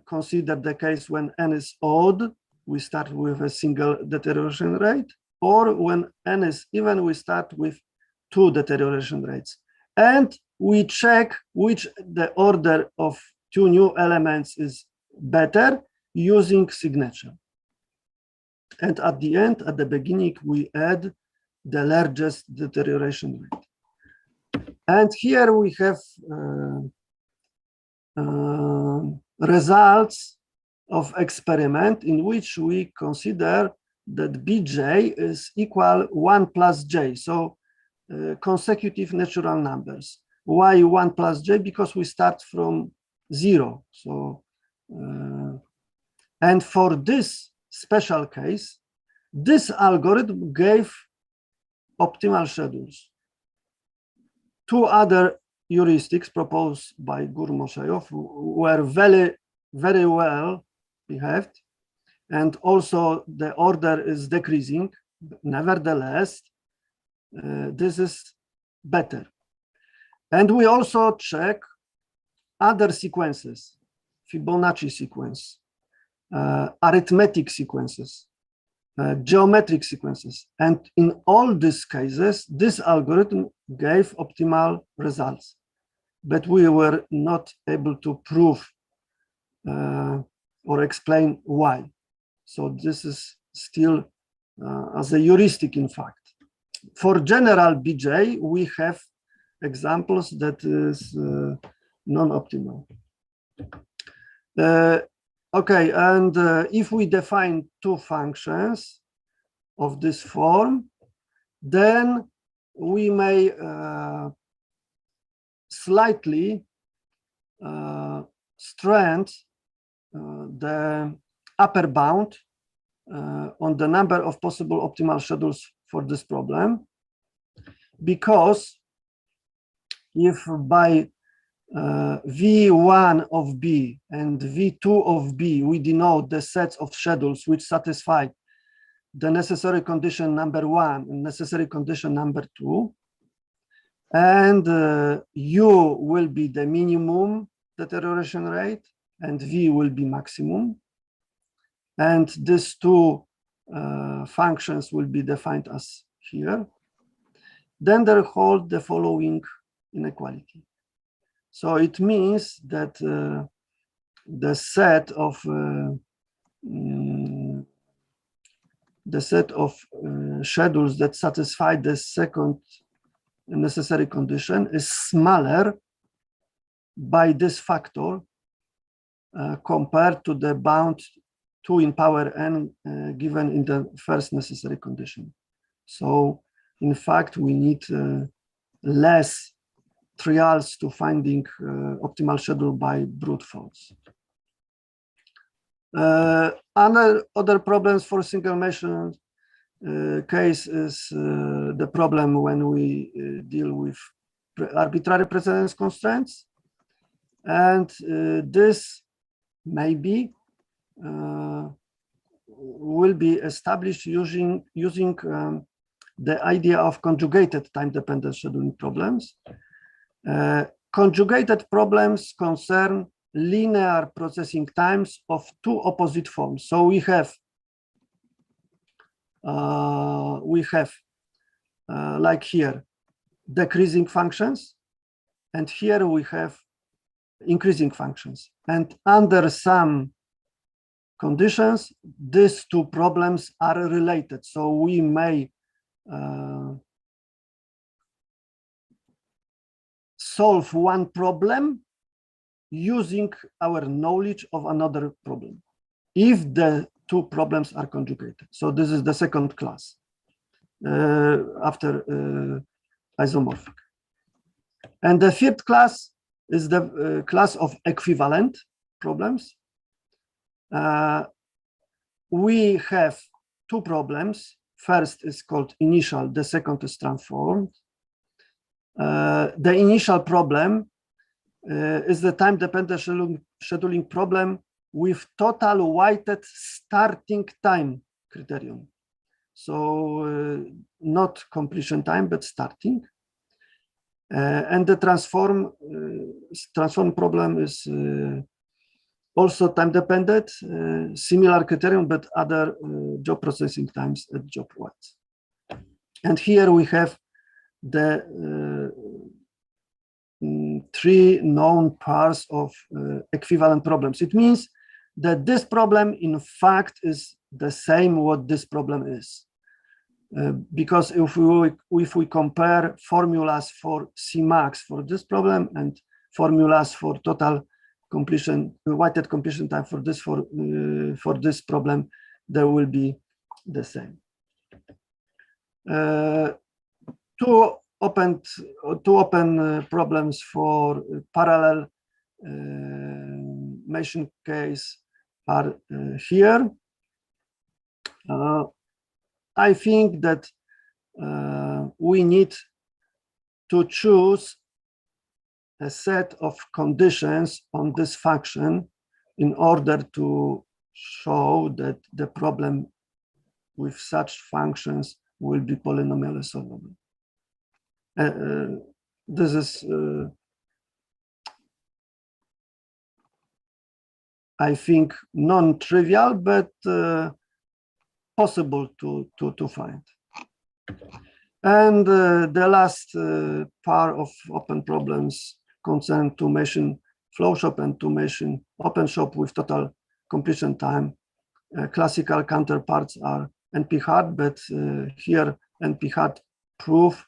consider the case when n is odd, we start with a single deterioration rate, or when n is even, we start with 2 deterioration rates. And we check which the order of 2 new elements is better using signature. And at the end, at the beginning, we add the largest deterioration rate. And here we have results of experiment in which we consider that Bj is equal 1 plus j. So consecutive natural numbers. Why 1 plus j? Because we start from 0. So and for this special case, this algorithm gave optimal schedules. 2 other heuristics proposed by Gurmoshev were very well behaved, and also the order is decreasing. Nevertheless, this is better. And we also check other sequences, Fibonacci sequence, arithmetic sequences, geometric sequences. And in all these cases, this algorithm gave optimal results, but we were not able to prove or explain why. So this is still as a heuristic, in fact. For general Bj, we have examples that is non-optimal. Okay, and if we define 2 functions of this form, then we may slightly strengthen the upper bound on the number of possible optimal schedules for this problem, because if by V1 of B and V2 of B, we denote the sets of schedules which satisfy the necessary condition number 1 and necessary condition number 2, and U will be the minimum deterioration rate and V will be maximum, and these 2 functions will be defined as here, then they hold the following inequality. So it means that the set of schedules that satisfy the second necessary condition is smaller by this factor compared to the bound 2 in power n given in the first necessary condition. So in fact, we need less trials to finding optimal schedule by brute force. Other problems for single measure case is the problem when we deal with arbitrary precedence constraints, and this maybe will be established using the idea of conjugated time-dependent scheduling problems. Conjugated problems concern linear processing times of 2 opposite forms. So we have like here decreasing functions, and here we have increasing functions, and under some conditions these 2 problems are related. So we may solve one problem using our knowledge of another problem, if the two problems are conjugated. So this is the second class after isomorphic. And the third class is the class of equivalent problems. We have two problems. First is called initial, the second is transformed. The initial problem is the time-dependent scheduling problem with total weighted starting time criterion. So not completion time, but starting. And the transform problem is also time-dependent, similar criterion, but other job processing times at job weights. And here we have the three known pairs of equivalent problems. It means that this problem, in fact, is the same what this problem is. Because if we compare formulas for Cmax for this problem and formulas for total completion, weighted completion time for this problem, they will be the same. Two open problems for parallel machine case are here. I think that we need to choose a set of conditions on this function in order to show that the problem with such functions will be polynomially solvable. This is, I think, non-trivial, but possible to find. And the last pair of open problems concern two-machine flow shop and two-machine open shop with total completion time. Classical counterparts are NP-hard, but here NP-hard proof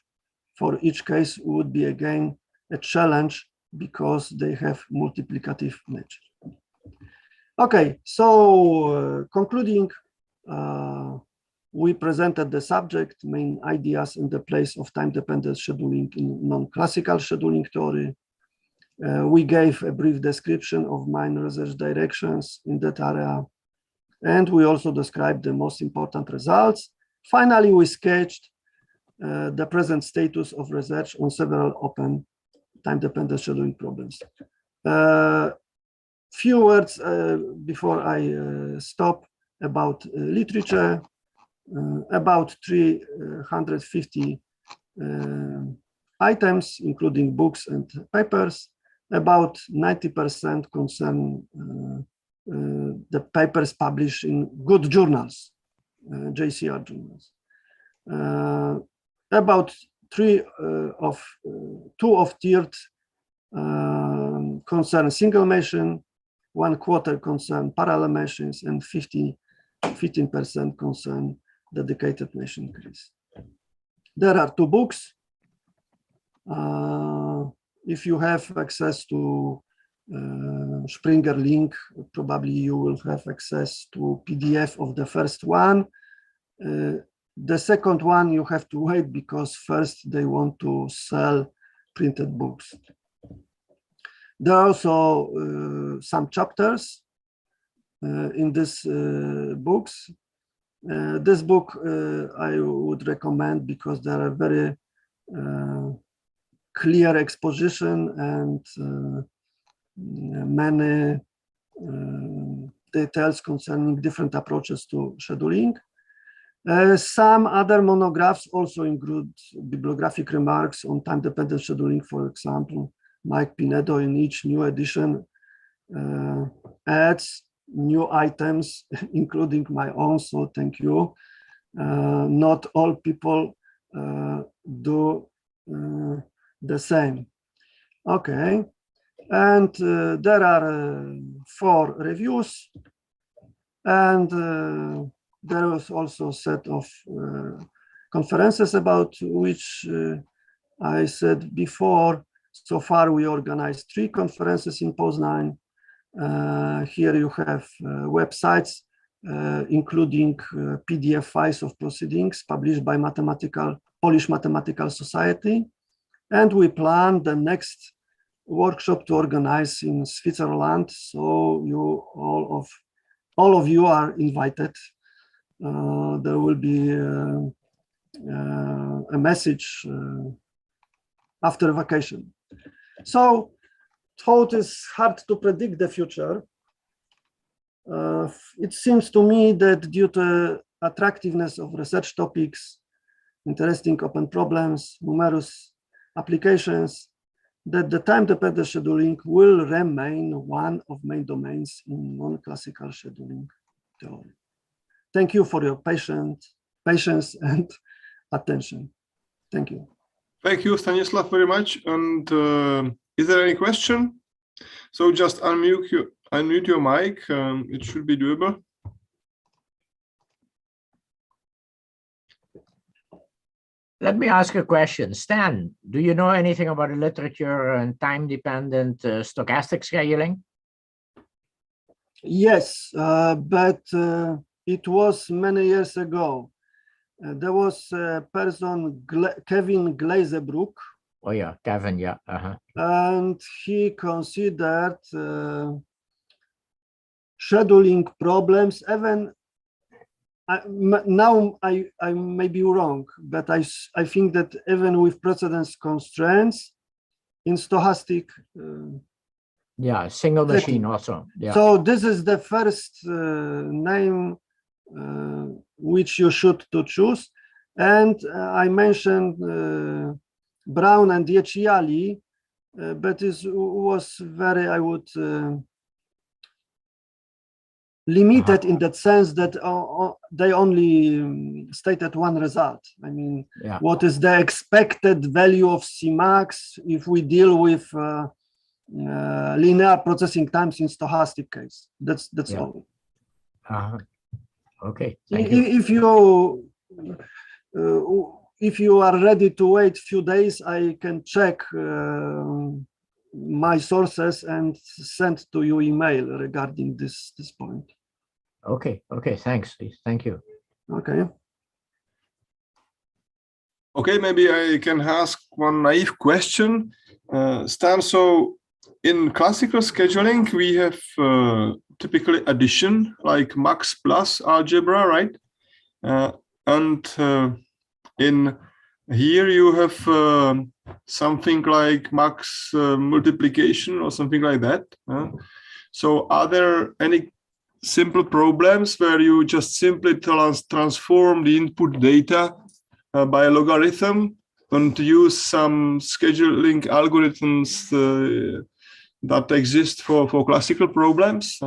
for each case would be again a challenge because they have multiplicative nature. Okay, so concluding, we presented the subject, main ideas in the place of time-dependent scheduling in non-classical scheduling theory. We gave a brief description of main research directions in that area. And we also described the most important results. Finally, we sketched the present status of research on several open time-dependent scheduling problems. Few words before I stop about literature. About 350 items, including books and papers. About 90% concern the papers published in good journals, JCR journals. About two of tiered concern single machine, 1/4 concern parallel machines, and 15% concern dedicated machine case. There are two books. If you have access to Springer link, probably you will have access to PDF of the first one. The second one you have to wait because first they want to sell printed books. There are also some chapters in these books. This book I would recommend because there are very clear exposition and many details concerning different approaches to scheduling. Some other monographs also include bibliographic remarks on time-dependent scheduling. For example, Mike Pinedo in each new edition adds new items, including my own, so thank you. Not all people do the same. Okay, and there are 4 reviews, and there was also a set of conferences about which I said before. So far, we organized 3 conferences in Poznań. Here you have websites, including PDF files of proceedings published by Polish Mathematical Society. And we plan the next workshop to organize in Switzerland. So all of you are invited. There will be a message after vacation. So though it is hard to predict the future, it seems to me that due to attractiveness of research topics, interesting open problems, numerous applications, that the time-dependent scheduling will remain one of main domains in non-classical scheduling theory. Thank you for your patience and attention. Thank you. Thank you, Stanislaw, very much. And is there any question? So just unmute your mic. It should be doable. Let me ask a question. Stan, do you know anything about the literature and time-dependent stochastic scheduling? Yes, but it was many years ago. There was a person, Kevin Glazebrook. Oh yeah, Kevin, yeah. And he considered scheduling problems, even now I may be wrong, but I think that even with precedence constraints in stochastic yeah, single machine also. Yeah. So this is the first name which you should to choose. And I mentioned Brown and Yeciali, but it was very, I would limited in that sense that they only stated one result. I mean, yeah. What is the expected value of Cmax if we deal with linear processing times in stochastic case? That's yeah. all. Okay. Thank you. If you are ready to wait a few days, I can check my sources and send to you email regarding this point. Okay. Okay. Thanks. Thank you. Okay. Okay, maybe I can ask one naive question. Stan, so in classical scheduling, we have typically addition, like max plus algebra, right? And in here you have something like max multiplication or something like that. So are there any simple problems where you just simply transform the input data by a logarithm and use some scheduling algorithms that exist for classical problems?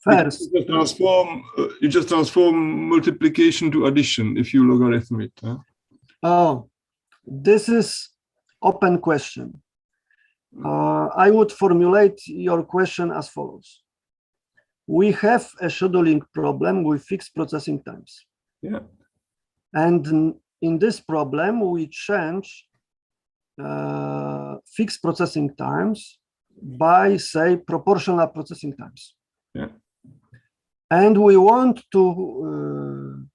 First, you just transform multiplication to addition if you logarithm it. Oh, this is open question. I would formulate your question as follows. We have a scheduling problem with fixed processing times. Yeah. And in this problem, we change fixed processing times by, say, proportional processing times. Yeah. And we want to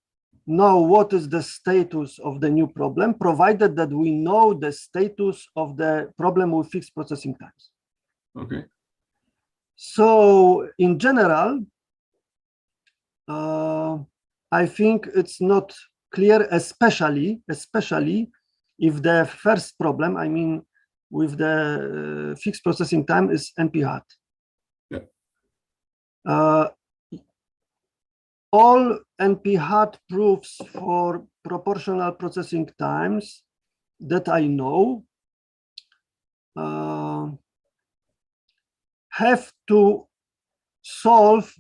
know what is the status of the new problem, provided that we know the status of the problem with fixed processing times. Okay. So in general, I think it's not clear, especially if the first problem, I mean, with the fixed processing time is NP-hard. Yeah. All NP-hard proofs for proportional processing times that I know have to solve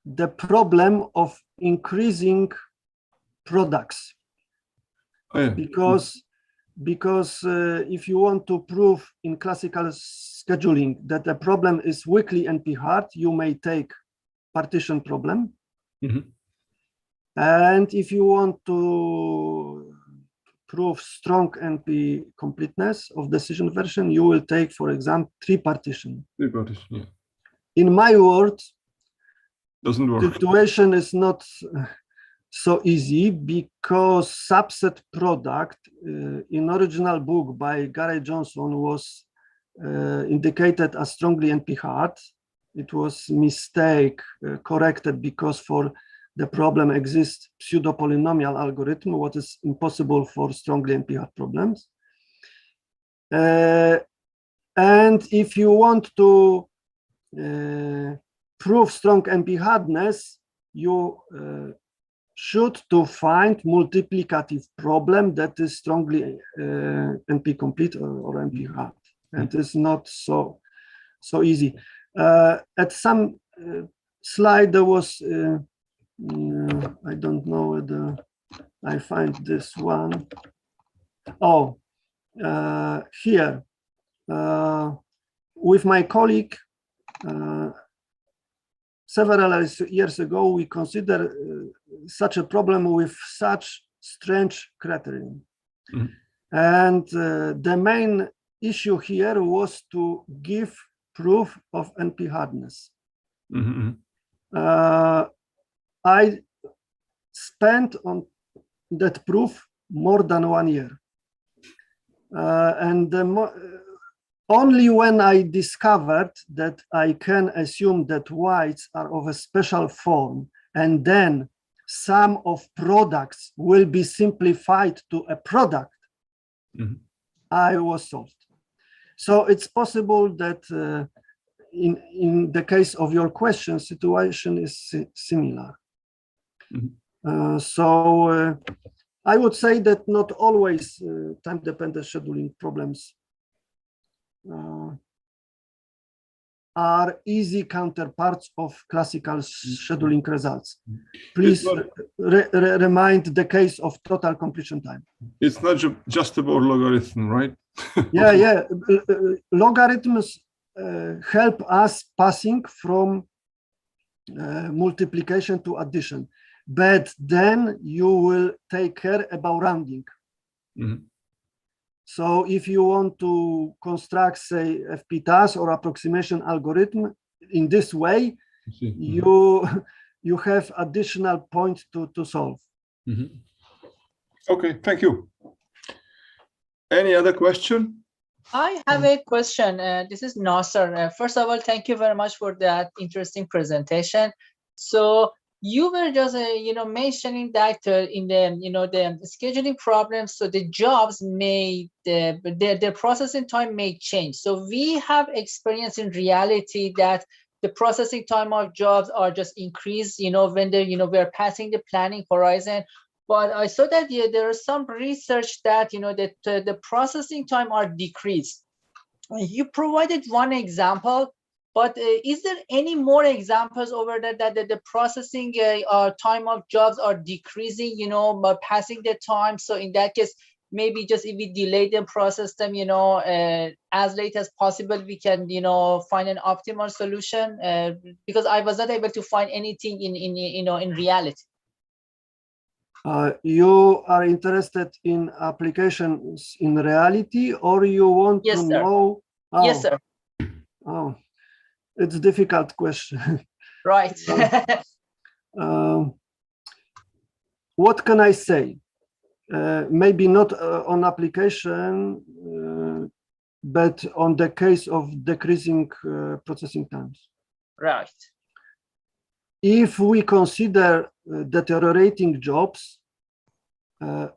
the problem of increasing products. Oh, yeah. Because if you want to prove in classical scheduling that the problem is weakly NP-hard, you may take partition problem. Mm-hmm. And if you want to prove strong NP completeness of decision version, you will take, for example, three partition. Yeah. In my words, Doesn't work. situation is not so easy because subset product in original book by Gary Johnson was indicated as strongly NP-hard. It was mistake corrected because for the problem exists pseudo-polynomial algorithm, what is impossible for strongly NP-hard problems. And if you want to prove strong NP-hardness, you should to find multiplicative problem that is strongly NP-complete or NP-hard. And it's not so easy. At some slide there was I don't know whether I find this one. Oh, here with my colleague several years ago, we considered such a problem with such strange criterion. Mm-hmm. And the main issue here was to give proof of NP-hardness. Mm-hmm. I spent on that proof more than 1 year. And only when I discovered that I can assume that whites are of a special form, and then sum of products will be simplified to a product, mm-hmm. I was solved. So it's possible that in the case of your question, situation is similar. Mm-hmm. I would say that not always time-dependent scheduling problems are easy counterparts of classical scheduling results. Please remind the case of total completion time. It's not just about logarithm, right? Yeah. Logarithms help us passing from multiplication to addition, but then you will take care about rounding. Mm-hmm. So if you want to construct, say, FP-TAS or approximation algorithm in this way, mm-hmm. you have additional points to solve. Mm-hmm. Okay, thank you. Any other question? I have a question. This is Nasser. First of all, thank you very much for that interesting presentation. So you were just mentioning that in the the scheduling problems, so the jobs may the processing time may change. So we have experience in reality that the processing time of jobs are just increased when they we're passing the planning horizon. But I saw that there is some research that that the processing time are decreased. You provided one example, but is there any more examples over that the processing time of jobs are decreasing, by passing the time? So in that case, maybe just if we delay them, process them, as late as possible, we can, find an optimal solution. Because I was not able to find anything in reality. You are interested in applications in reality, or you want yes, to sir. know? Oh, yes, sir. Oh, it's a difficult question. Right. What can I say? Maybe not on application, but on the case of decreasing processing times. Right. If we consider deteriorating jobs,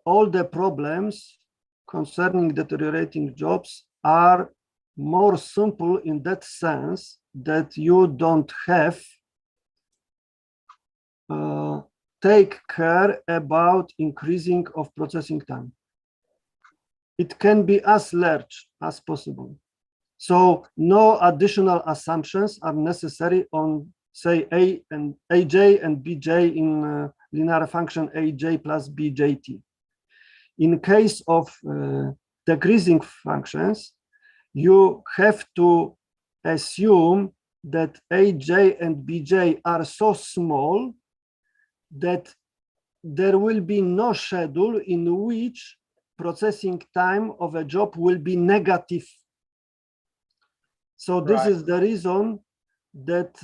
all the problems concerning deteriorating jobs are more simple in that sense that you don't have take care about increasing of processing time. It can be as large as possible. So no additional assumptions are necessary on, say, AJ and BJ in linear function AJ plus BJT. In case of decreasing functions, you have to assume that AJ and BJ are so small that there will be no schedule in which processing time of a job will be negative. So this is the reason that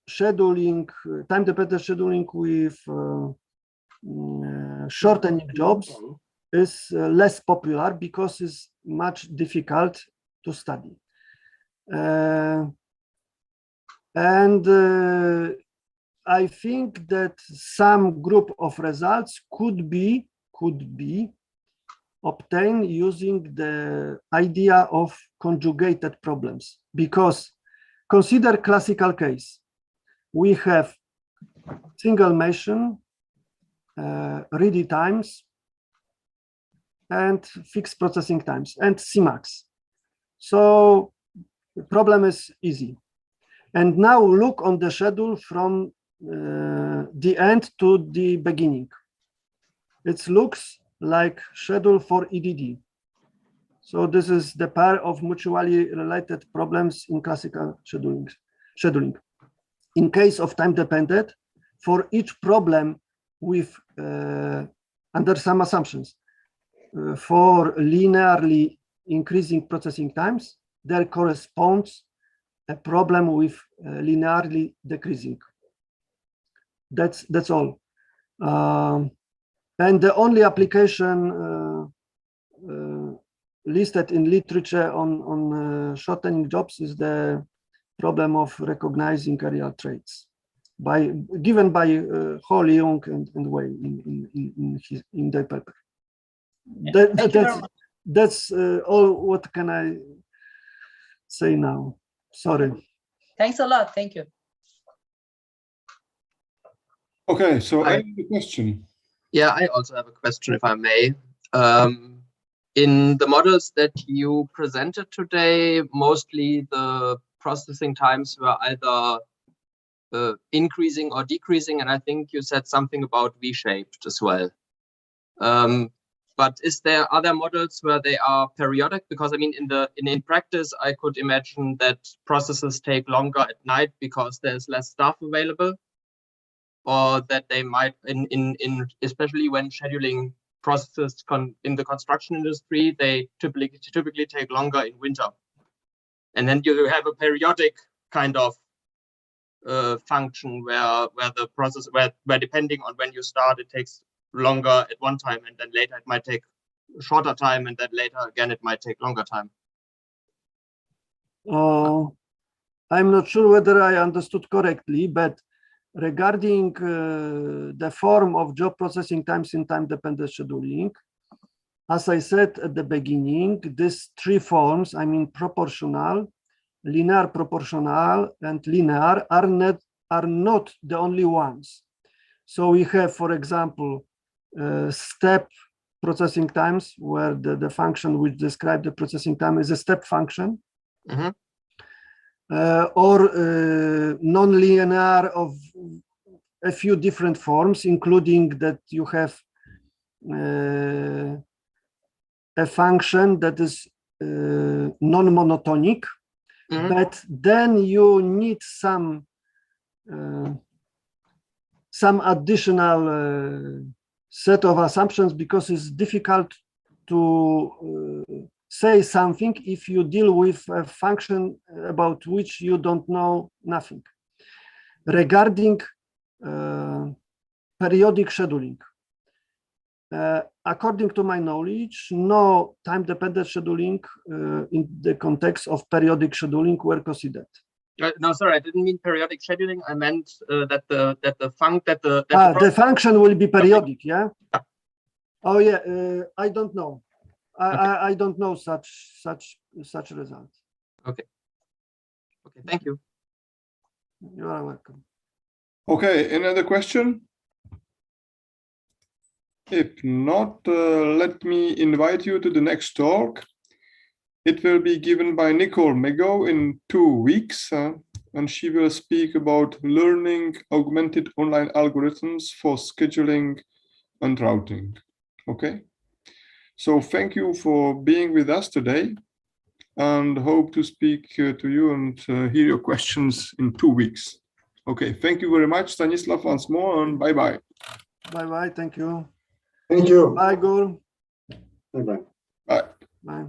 scheduling, time-dependent scheduling with shortening jobs is less popular because it's much difficult to study. I think that some group of results could be obtained using the idea of conjugated problems, because consider classical case. We have single machine, ready times, and fixed processing times, and Cmax. So the problem is easy. And now look on the schedule from the end to the beginning. It looks like schedule for EDD. So this is the pair of mutually related problems in classical scheduling. In case of time-dependent, for each problem with, under some assumptions, for linearly increasing processing times, there corresponds a problem with linearly decreasing. That's all. And the only application listed in literature on shortening jobs is the problem of recognizing areal traits, given by Holly, Young, and Wei in their paper. That's all. What can I say now? Sorry. Thanks a lot. Thank you. Okay, so I have a question. Yeah, I also have a question, if I may. In the models that you presented today, mostly the processing times were either increasing or decreasing, and I think you said something about V-shaped as well. But are there models where they are periodic? Because I mean, in practice, I could imagine that processes take longer at night because there's less staff available, or that they might, especially when scheduling processes in the construction industry, they typically take longer in winter, and then you have a periodic kind of function where the process where depending on when you start, it takes longer at one time, and then later it might take a shorter time, and then later again it might take longer time. I'm not sure whether I understood correctly, but regarding the form of job processing times in time-dependent scheduling, as I said at the beginning, these three forms, I mean proportional, linear proportional, and linear, are not the only ones. So we have, for example, step processing times, where the function which describes the processing time is a step function. Mm-hmm. Or nonlinear of a few different forms, including that you have a function that is non-monotonic, mm-hmm. But then you need some additional set of assumptions, because it's difficult to say something if you deal with a function about which you don't know nothing. Regarding periodic scheduling, according to my knowledge, no time-dependent scheduling in the context of periodic scheduling were considered. No, sorry, I didn't mean periodic scheduling. I meant that the function will be periodic. Yeah. Oh yeah. I don't know. I don't know such results. Okay. Okay. Thank you. You are welcome. Okay. Another question? If not, let me invite you to the next talk. It will be given by Nicole Mego in 2 weeks, and she will speak about learning augmented online algorithms for scheduling and routing. Okay. So thank you for being with us today, and hope to speak to you and hear your questions in 2 weeks. Okay, thank you very much, Stanislaw, once more, and bye-bye. Bye-bye, thank you. Thank you. Bye, Gur. Bye-bye. Bye. Bye.